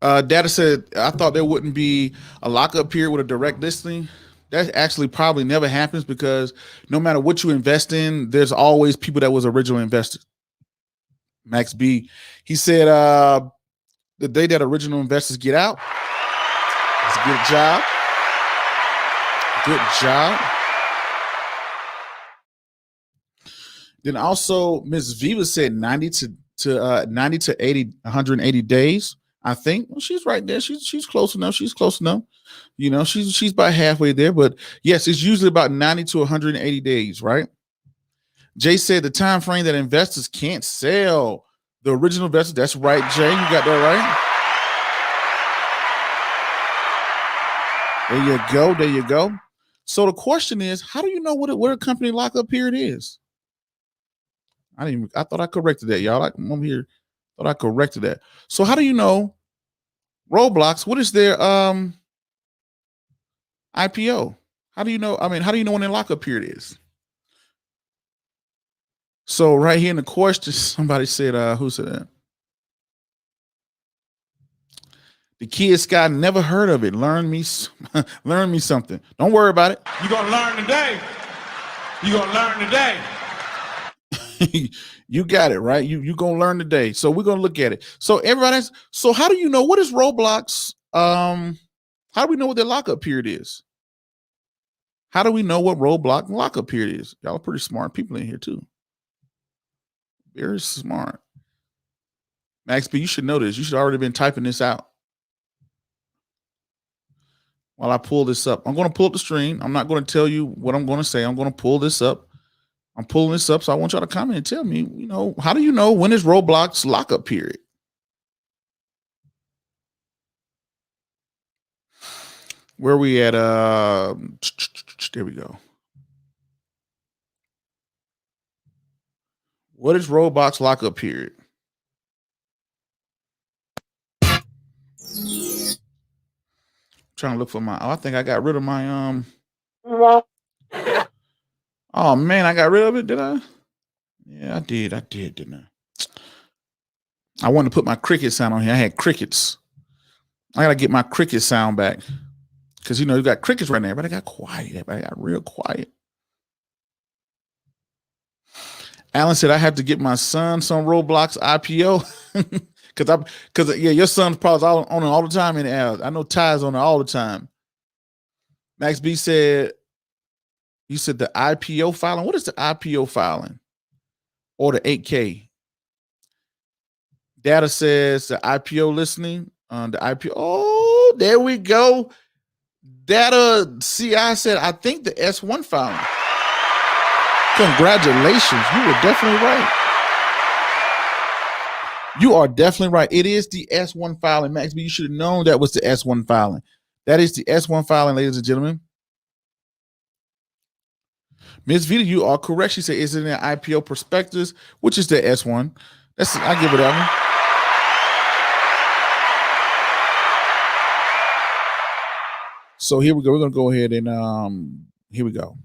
Data said, I thought there wouldn't be a lockup period with a direct listing. That actually probably never happens because no matter what you invest in, there's always people that was original investors. Max B, he said, the day that original investors get out, it's a good job. Good job. Then also, Ms. Viva said 90 to 80, 180 days. I think she's right there. She's close enough. She's close enough. You know, she's about halfway there. But yes, it's usually about 90 to 180 days, right? Jay said the time frame that investors can't sell the original investors. That's right, Jay. You got that right. There you go. There you go. So the question is, how do you know what a company lockup period is? I thought I corrected that, y'all. I'm here. Thought I corrected that. So how do you know Roblox? What is their IPO? How do you know? I mean, how do you know when their lockup period is? So right here in the question, somebody said, who said that? The kid Scott, never heard of it. Learn me something. Don't worry about it. You're gonna learn today. You're gonna learn today. You got it, right? You gonna learn today. So we're gonna look at it. So everybody's so how do you know what is Roblox? How do we know what their lockup period is? How do we know what Roblox lockup period is? Y'all are pretty smart people in here too. Very smart. Max B, you should know this. You should already been typing this out. While I pull this up, I'm going to pull up the stream. I'm not going to tell you what I'm going to say. I'm going to pull this up. I'm pulling this up. So I want y'all to comment and tell me, you know, how do you know when is Roblox lockup period? Where are we at? There we go. What is Roblox lockup period? Trying to look for my, I think I got rid of my, oh man, I got rid of it. Did I? Yeah, I did, didn't I? I wanted to put my cricket sound on here. I had crickets. I got to get my cricket sound back. Because, you know, you got crickets right now. Everybody got quiet. Everybody got real quiet. Alan said, I have to get my son some Roblox IPO. Because your son's probably on it all the time in the ads. I know Ty's on it all the time. Max B said, you said the IPO filing. What is the IPO filing? Or the 8K? Data says the IPO listening on the IPO. Oh, there we go. Data CI said, I think the S1 filing. Congratulations. You were definitely right. You are definitely right. It is the S1 filing, Max B. You should have known that was the S1 filing. That is the S1 filing, ladies and gentlemen. Ms. Vita, you are correct. She said, is it an IPO prospectus, which is the S1? I give her that one. So here we go. We're going to go ahead and here we go.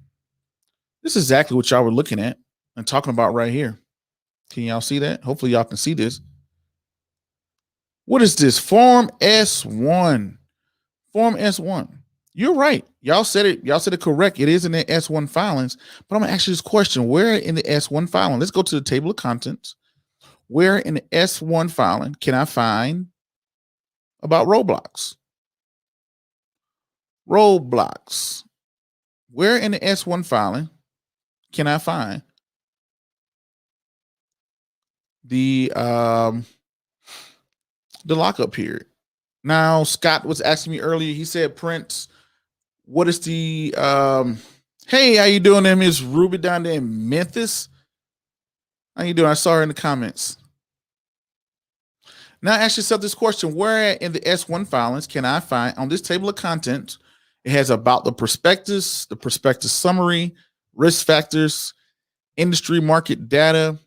This is exactly what y'all were looking at and talking about right here. Can y'all see that? Hopefully y'all can see this. What is this? Form S1. Form S1. You're right. Y'all said it. Y'all said it correct. It is in the S1 filings. But I'm going to ask you this question. Where in the S1 filing? Let's go to the table of contents. Where in the S1 filing can I find about Roblox? Roblox. Where in the S1 filing can I find the lockup period? Now, Scott was asking me earlier. He said, Prince, what is the hey, how you doing there, Miss Ruby down there in Memphis? How you doing? I saw her in the comments. Now ask yourself this question. Where in the S1 filings can I find on this table of contents? It has about the prospectus summary, risk factors, industry market data.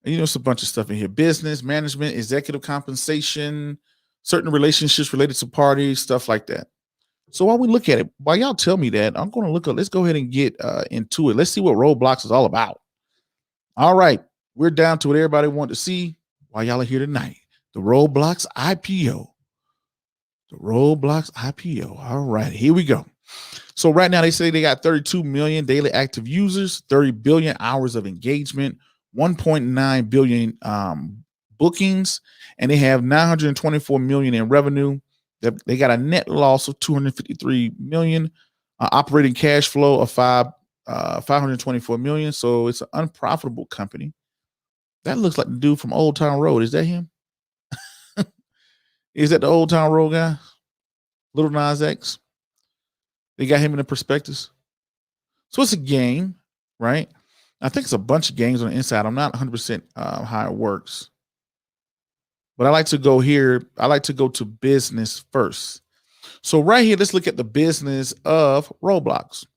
And it's a bunch of stuff in here. Business, management, executive compensation, certain relationships related to parties, stuff like that. So while we look at it, while y'all tell me that, I'm going to look up. Let's go ahead and get into it. Let's see what Roblox is all about. All right. We're down to what everybody wanted to see while y'all are here tonight. The Roblox IPO. The Roblox IPO. All right. Here we go. So right now they say they got 32 million daily active users, 30 billion hours of engagement, 1.9 billion bookings, and they have 924 million in revenue. They got a net loss of 253 million, operating cash flow of 524 million. So it's an unprofitable company. That looks like the dude from Old Town Road. Is that him? Is that the Old Town Road guy? Little Nas X. They got him in the prospectus. So it's a game, right? I think it's a bunch of games on the inside. I'm not 100% how it works. But I like to go here. I like to go to business first. So right here, let's look at the business of Roblox.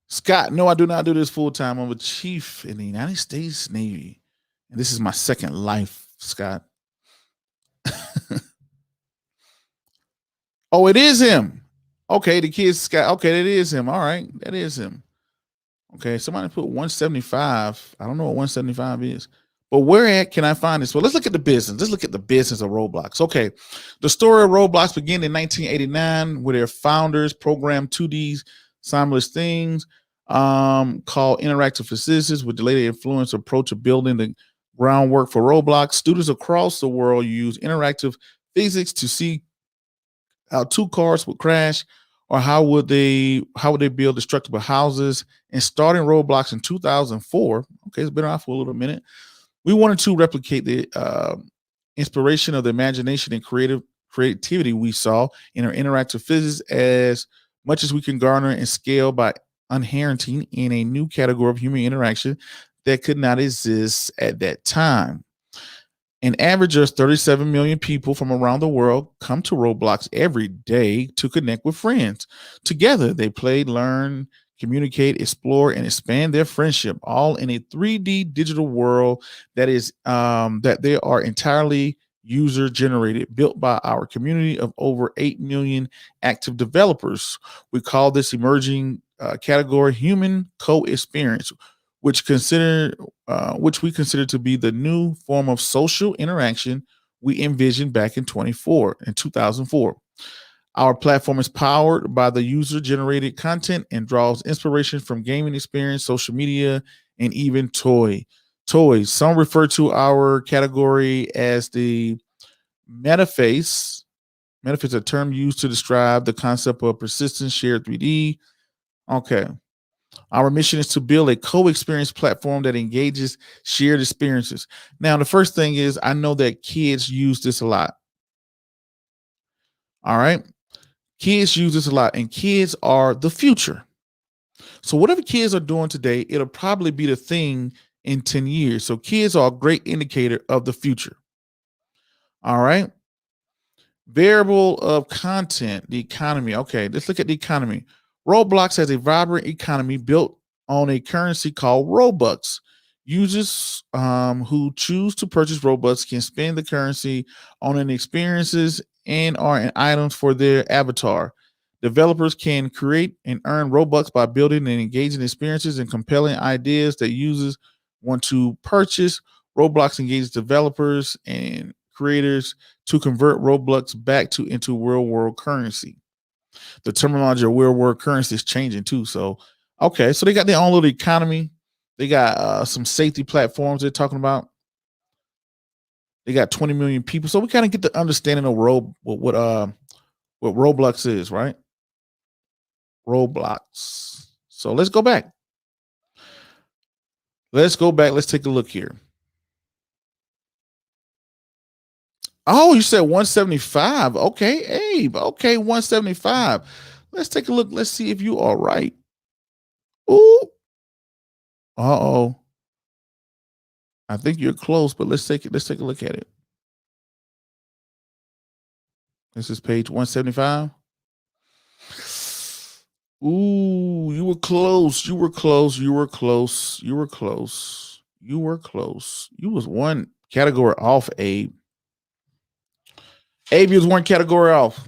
Scott, no, I do not do this full time. I'm a chief in the United States Navy. And this is my second life, Scott. Oh, it is him. Okay, the kid's Scott. Okay, that is him. All right, that is him. Okay, somebody put 175. I don't know what 175 is. But where at can I find this? Well, let's look at the business. Let's look at the business of Roblox. Okay, the story of Roblox began in 1989, where their founders programmed 2D simultaneous things called interactive physics with the later influence approach of building the groundwork for Roblox. Students across the world use interactive physics to see how two cars would crash, or how would they build destructible houses. And starting Roblox in 2004, okay, it's been around for a little minute. We wanted to replicate the inspiration of the imagination and creativity we saw in our interactive physics as much as we can garner and scale by inheriting in a new category of human interaction that could not exist at that time. An average of 37 million people from around the world come to Roblox every day to connect with friends. Together, they play, learn, communicate, explore, and expand their friendship, all in a 3D digital world that is that they are entirely user generated, built by our community of over 8 million active developers. We call this emerging category human co-experience, which we consider to be the new form of social interaction we envisioned back in 2004. Our platform is powered by the user-generated content and draws inspiration from gaming experience, social media, and even toys. Some refer to our category as the Metaphase. Metaphase is a term used to describe the concept of persistent shared 3D. Okay. Our mission is to build a co-experience platform that engages shared experiences. Now, the first thing is I know that kids use this a lot. All right. Kids use this a lot, and kids are the future. So whatever kids are doing today, it'll probably be the thing in 10 years. So kids are a great indicator of the future. All right. Variable of content, the economy. Okay, let's look at the economy. Roblox has a vibrant economy built on a currency called Robux. Users who choose to purchase Robux can spend the currency on an experiences and or an items for their avatar. Developers can create and earn Robux by building and engaging experiences and compelling ideas that users want to purchase. Roblox engages developers and creators to convert Roblox back to into real world currency. The terminology of real world currency is changing too. So, okay, so they got their own little economy. They got some safety platforms they're talking about. They got 20 million people. So we kind of get the understanding of what Roblox is, right? Roblox. So let's go back. Let's go back. Let's take a look here. Oh, you said 175. Okay, Abe. Okay, 175. Let's take a look. Let's see if you are right. Ooh. Uh-oh. I think you're close, but let's take a look at it. This is page 175. Ooh, you were close. You were close. You were close. You were close. You were close. You was one category off, Abe. Abe was one category off.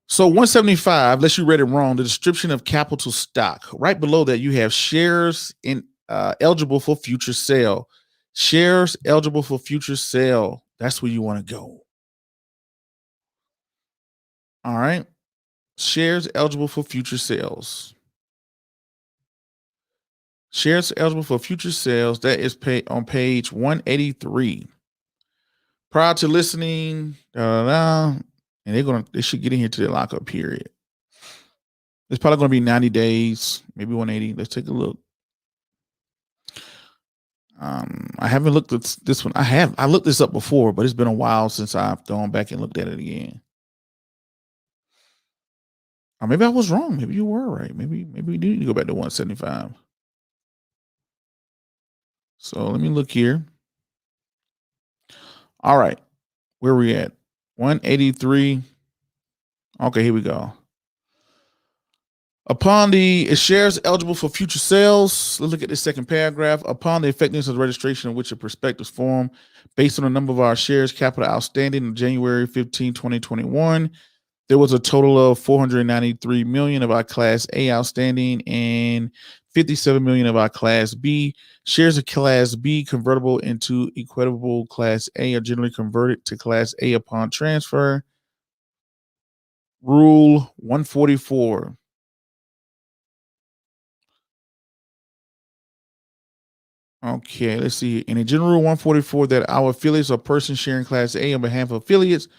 So 175, unless you read it wrong, the description of capital stock. Right below that, you have shares in eligible for future sale. Shares eligible for future sale. That's where you want to go. All right. Shares eligible for future sales. Shares eligible for future sales. That is on page 183. Prior to listening, and they should get in here to the lockup period. It's probably going to be 90 days, maybe 180. Let's take a look. I haven't looked at this one. I looked this up before, but it's been a while since I've gone back and looked at it again. Or maybe I was wrong. Maybe you were right. Maybe we do need to go back to 175. So let me look here. All right. Where are we at? 183. Okay, here we go. Upon the shares eligible for future sales, let's look at the second paragraph. Upon the effectiveness of the registration in which a prospectus form based on the number of our shares capital outstanding on January 15, 2021, there was a total of 493 million of our Class A outstanding and 57 million of our Class B. Shares of Class B convertible into equitable Class A are generally converted to Class A upon transfer. Rule 144. Okay, let's see. In a general rule 144, that our affiliates or persons sharing Class A on behalf of affiliates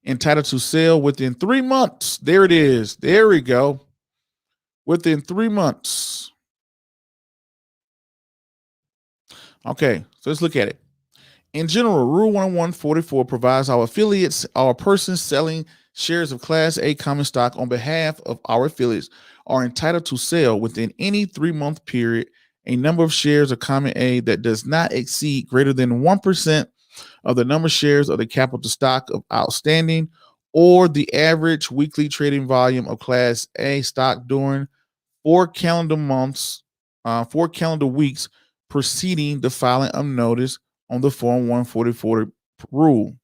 entitled to sell within 3 months. There it is. There we go. Within 3 months. Okay, so let's look at it. In general, Rule 144 provides our affiliates, our persons selling shares of Class A common stock on behalf of our affiliates are entitled to sell within any 3-month period a number of shares of common A that does not exceed greater than 1% of the number of shares of the capital stock of outstanding or the average weekly trading volume of Class A stock during 4 calendar months, 4 calendar weeks preceding the filing of notice on the Form 144 rule.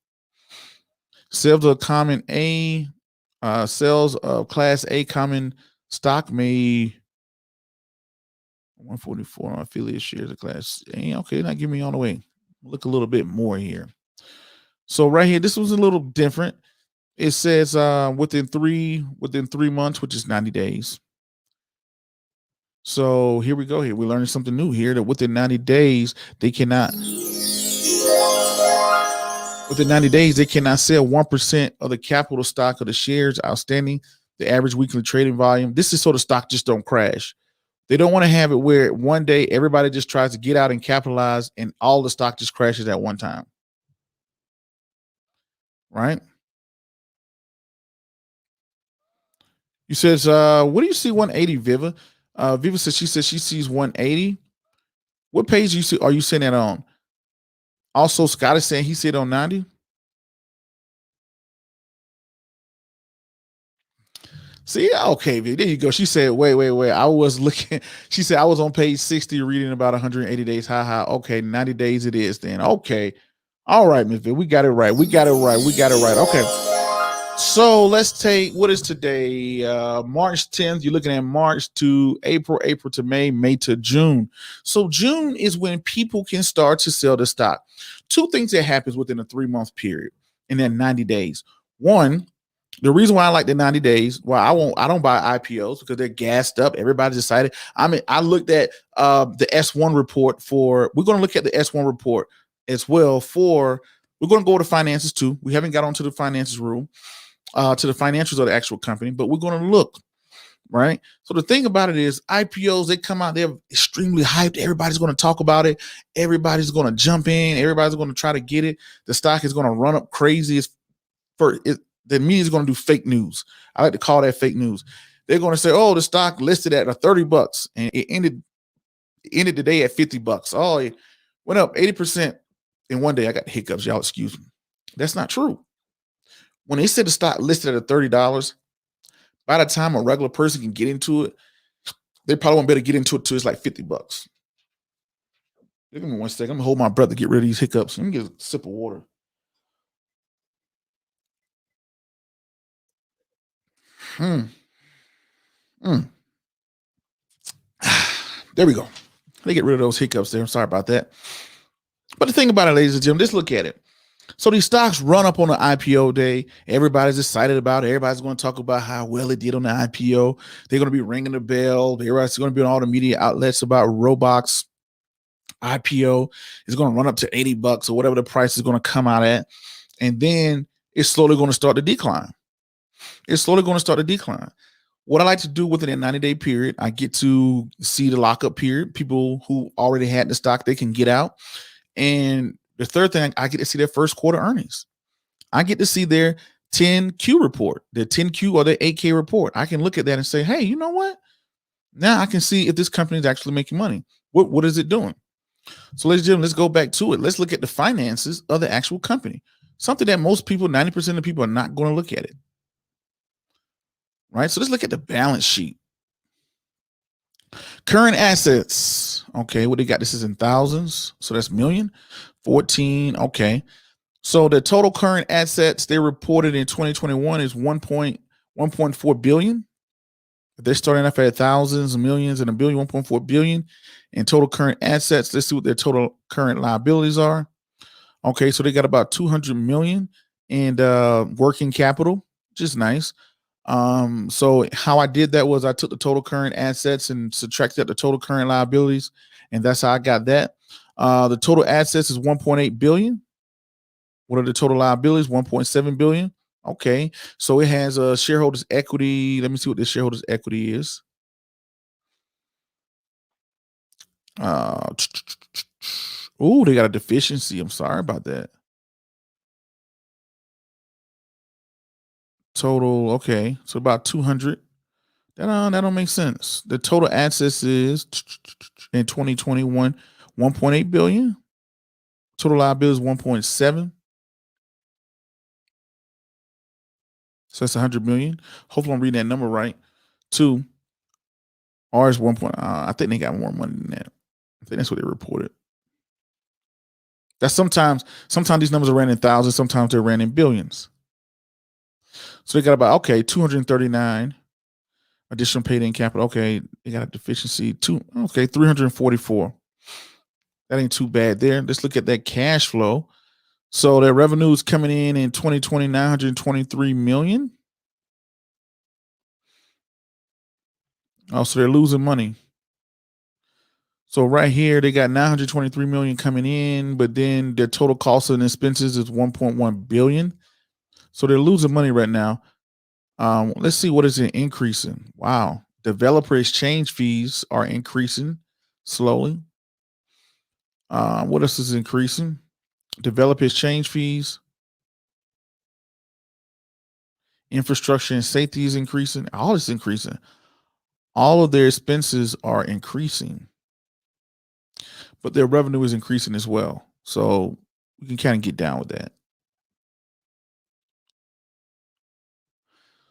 Sales of common A, sales of Class A common stock may 144 on affiliate shares of Class A. Okay, not giving me all the way. Look a little bit more here. So right here, this was a little different. It says within three months, which is 90 days. So here we go. Here we're learning something new here, that within 90 days they cannot. Within 90 days, they cannot sell 1% of the capital stock of the shares outstanding, the average weekly trading volume. This is so the stock just don't crash. They don't want to have it where one day everybody just tries to get out and capitalize and all the stock just crashes at one time. Right? You says, what do you see 180, Viva? Viva says she sees 180. What page are you seeing that on? Also, Scott is saying he said on 90. See, okay, there you go. She said, wait. I was looking. She said I was on page 60 reading about 180 days. Ha. Okay, 90 days it is then. Okay. All right, Miss V. We got it right. Okay. So let's take, what is today? March 10th. You're looking at March to April, April to May to June. So June is when people can start to sell the stock. Two things that happens within a 3-month period in that 90 days. One, the reason why I like the 90 days, well, I don't buy IPOs because they're gassed up. Everybody's excited. I mean, I looked at the S1 report we're going to look at the S1 report as well we're going to go to finances too. We haven't got onto the finances rule, to the financials of the actual company, but we're going to look, right? So the thing about it is IPOs, they come out, they're extremely hyped. Everybody's going to talk about it. Everybody's going to jump in. Everybody's going to try to get it. The stock is going to run up crazy. The media is going to do fake news. I like to call that fake news. They're going to say, oh, the stock listed at $30 and it ended the day at $50. Oh, it went up 80% in one day. I got hiccups. Y'all excuse me. That's not true. When they said the stock listed at $30, by the time a regular person can get into it, they probably won't be able to get into it till it's like $50. Give me one second. I'm gonna hold my breath to get rid of these hiccups. Let me get a sip of water. There we go. They get rid of those hiccups there. I'm sorry about that. But the thing about it, ladies and gentlemen, just look at it. So these stocks run up on the IPO day. Everybody's excited about it. Everybody's going to talk about how well it did on the IPO. They're going to be ringing the bell. Everybody's going to be on all the media outlets about Roblox IPO. It's going to run up to $80 or whatever the price is going to come out at. And then it's slowly going to start to decline. What I like to do within a 90-day period, I get to see the lockup period. People who already had the stock, they can get out. And the third thing, I get to see their first quarter earnings. I get to see their 10Q report, their 10Q or their 8K report. I can look at that and say, hey, you know what? Now I can see if this company is actually making money. What is it doing? So ladies and gentlemen, let's go back to it. Let's look at the finances of the actual company. Something that most people, 90% of people are not going to look at it. Right? So let's look at the balance sheet. Current assets. Okay, what they got? This is in thousands. So that's million. 14. Okay. So the total current assets they reported in 2021 is 1.4 billion. They're starting off at thousands, millions, and a billion, 1.4 billion in total current assets. Let's see what their total current liabilities are. Okay, so they got about 200 million in working capital, which is nice. So how I did that was I took the total current assets and subtracted the total current liabilities, and that's how I got that. The total assets is 1.8 billion. What are the total liabilities? 1.7 billion. Okay, so it has a shareholders equity. Let me see what the shareholders equity is. Oh, they got a deficiency. I'm sorry about that. Total, okay, so about 200. That don't make sense. The total assets is in 2021 1.8 billion. Total liability is 1.7. So that's 100 million. Hopefully I'm reading that number right. 2. R is 1. I think they got more money than that. I think that's what they reported. That's sometimes these numbers are ran in thousands, sometimes they're ran in billions. So they got about 239 additional paid in capital. Okay, they got a deficiency 344. That ain't too bad there. Let's look at that cash flow. So their revenue is coming in 2020 923 million. Oh, so they're losing money. So right here, they got 923 million coming in, but then their total cost and expenses is 1.1 billion. So they're losing money right now. Let's see what is it increasing. Wow. Developer exchange fees are increasing slowly. What else is increasing? Developer exchange fees. Infrastructure and safety is increasing. All is increasing. All of their expenses are increasing, but their revenue is increasing as well. So we can kind of get down with that.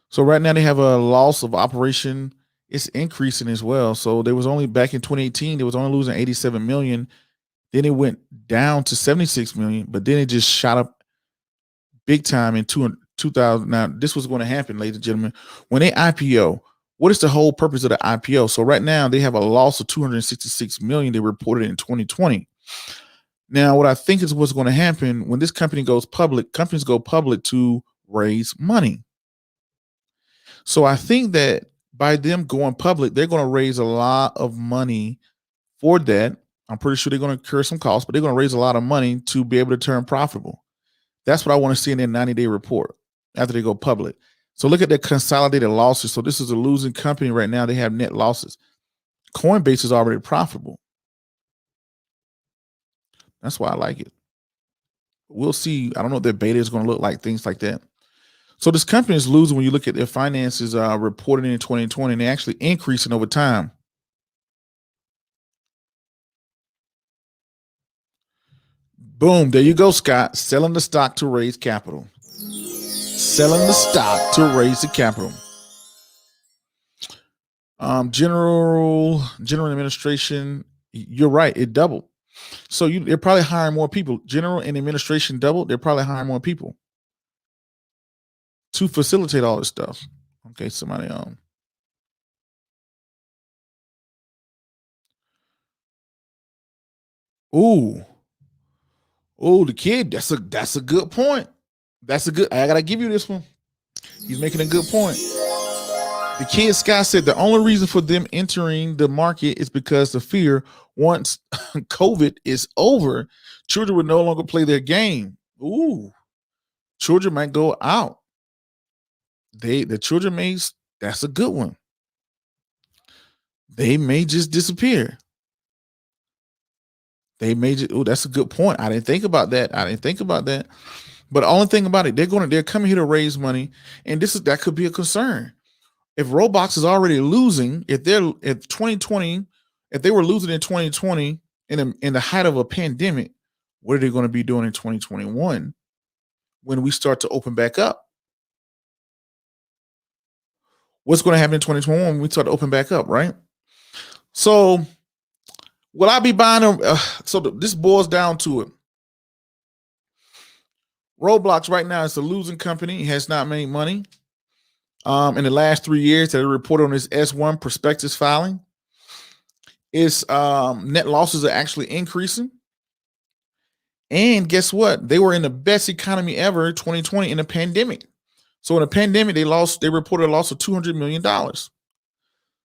So right now they have a loss of operation. It's increasing as well. So there was only back in 2018, they was only losing 87 million. Then it went down to 76 million, but then it just shot up big time in 2000. Now, this was going to happen, ladies and gentlemen. When they IPO, what is the whole purpose of the IPO? So right now they have a loss of 266 million they reported in 2020. Now, what I think is what's going to happen when this company goes public, companies go public to raise money. So I think that by them going public, they're going to raise a lot of money for that. I'm pretty sure they're going to incur some costs, but they're going to raise a lot of money to be able to turn profitable. That's what I want to see in their 90-day report after they go public. So look at their consolidated losses. So this is a losing company right now. They have net losses. Coinbase is already profitable. That's why I like it. We'll see. I don't know what their beta is going to look like, things like that. So this company is losing when you look at their finances reported in 2020, and they're actually increasing over time. Boom. There you go, Scott. Selling the stock to raise capital. Selling the stock to raise the capital. General administration. You're right. It doubled. So they're probably hiring more people. General and administration doubled. They're probably hiring more people to facilitate all this stuff. Okay, somebody Ooh. Oh, the kid. That's a good point. That's a good. I gotta give you this one. He's making a good point. The kid Scott said the only reason for them entering the market is because the fear once COVID is over, children would no longer play their game. Ooh, children might go out. The children may. That's a good one. They may just disappear. They may just. Oh, that's a good point. I didn't think about that. But the only thing about it, they're coming here to raise money, and that could be a concern. If Roblox is already losing, if 2020, if they were losing in 2020 in the height of a pandemic, what are they going to be doing in 2021 when we start to open back up? What's going to happen in 2021 when we start to open back up, right? So, will I be buying them? This boils down to it. Roblox right now is a losing company. It has not made money. In the last 3 years that it reported on its S1 prospectus filing, its net losses are actually increasing. And guess what? They were in the best economy ever, 2020, in a pandemic. So in a pandemic, they reported a loss of $200 million.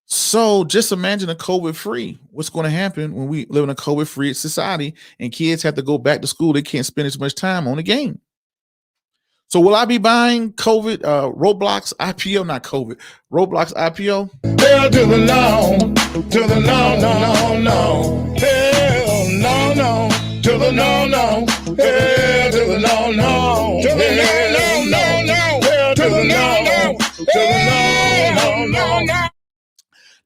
So just imagine a COVID-free. What's going to happen when we live in a COVID-free society and kids have to go back to school? They can't spend as much time on the game. So will I be buying Roblox IPO? Not COVID. Roblox IPO? Hell to the no. To the no, no, no. Hell no, no. To the no, no. Hell to the no, no. To the no, no, no, no. Hell to the no, no. To the no, no, no.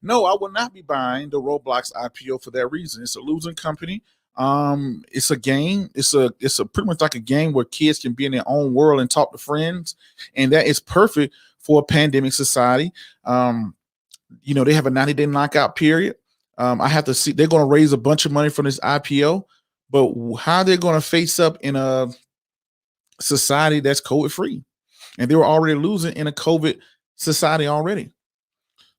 No, I will not be buying the Roblox IPO for that reason. It's a losing company. It's a game. It's a pretty much like a game where kids can be in their own world and talk to friends, and that is perfect for a pandemic society. They have a 90-day knockout period. I have to see. They're going to raise a bunch of money from this IPO, but how they're going to face up in a society that's COVID free, and they were already losing in a COVID society already.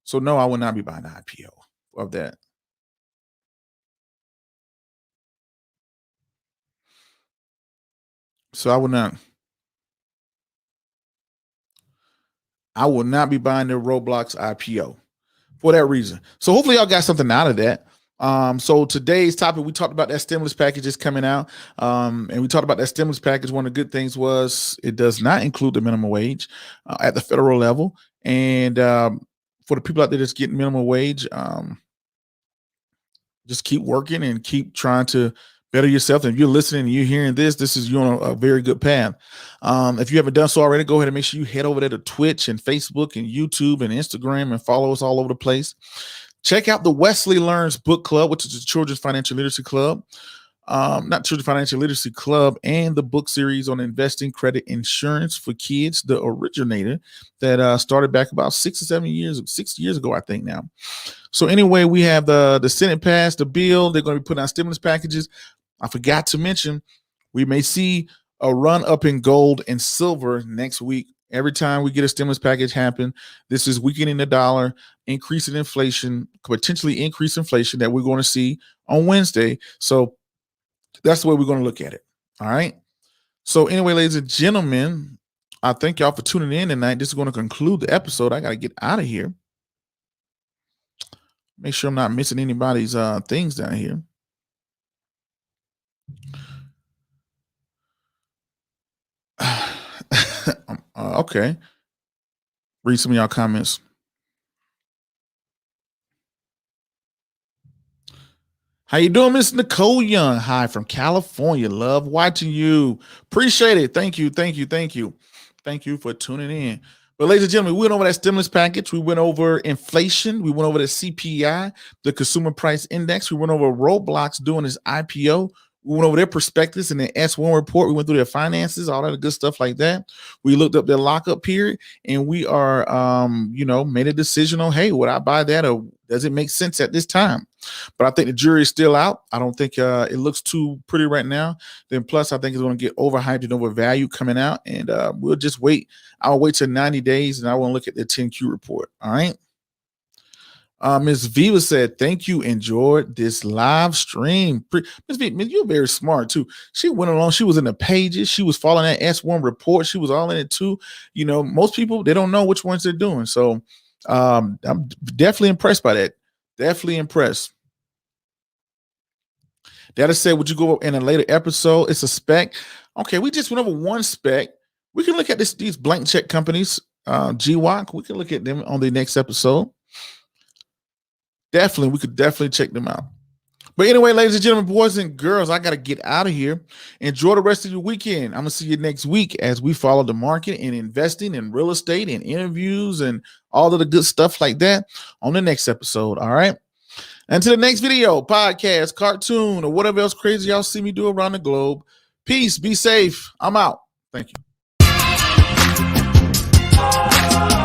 So no, I will not be buying the IPO of that. So I will not be buying the Roblox IPO for that reason. So hopefully y'all got something out of that. So today's topic, we talked about that stimulus package is coming out. And we talked about that stimulus package. One of the good things was it does not include the minimum wage at the federal level. And for the people out there that's getting minimum wage, just keep working and keep trying to better yourself. And if you're listening and you're hearing this is you're on a very good path. If you haven't done so already, go ahead and make sure you head over there to Twitch and Facebook and YouTube and Instagram and follow us all over the place. Check out the Wesley Learns Book Club, which is a children's financial literacy club. Not Children's Financial Literacy Club, and the book series on investing, credit, insurance for kids, the originator that started back about 6 years ago, I think now. So anyway, we have the Senate passed the bill. They're going to be putting out stimulus packages. I forgot to mention, we may see a run up in gold and silver next week. Every time we get a stimulus package happen, this is weakening the dollar, increasing inflation, potentially increase inflation that we're going to see on Wednesday. So that's the way we're going to look at it. All right. So anyway, ladies and gentlemen, I thank y'all for tuning in tonight. This is going to conclude the episode. I got to get out of here. Make sure I'm not missing anybody's things down here. Okay. Read some of y'all comments. How you doing, Miss Nicole Young? Hi from California. Love watching you. Appreciate it. Thank you. Thank you for tuning in. But ladies and gentlemen, we went over that stimulus package. We went over inflation. We went over the CPI, the Consumer Price Index. We went over Roblox doing his IPO. We went over their perspectives and their S1 report. We went through their finances, all that good stuff like that. We looked up their lockup period, and we are, made a decision on, hey, would I buy that, or does it make sense at this time? But I think the jury is still out. I don't think it looks too pretty right now. Then plus, I think it's going to get overhyped and overvalued coming out, and we'll just wait. I'll wait till 90 days, and I want to look at the 10Q report. All right. Ms. Viva said, thank you. Enjoyed this live stream. Ms. Viva, you're very smart too. She went along. She was in the pages. She was following that S1 report. She was all in it too. You know, most people, they don't know which ones they're doing. So I'm definitely impressed by that. Definitely impressed. Data said, would you go in a later episode? It's a spec. Okay, we just went over one spec. We can look at these blank check companies, GWOC. We can look at them on the next episode. Definitely, we could definitely check them out. But anyway, ladies and gentlemen, boys and girls, I got to get out of here. Enjoy the rest of your weekend. I'm going to see you next week as we follow the market and investing in real estate and interviews and all of the good stuff like that on the next episode. All right. Until the next video, podcast, cartoon, or whatever else crazy y'all see me do around the globe. Peace. Be safe. I'm out. Thank you.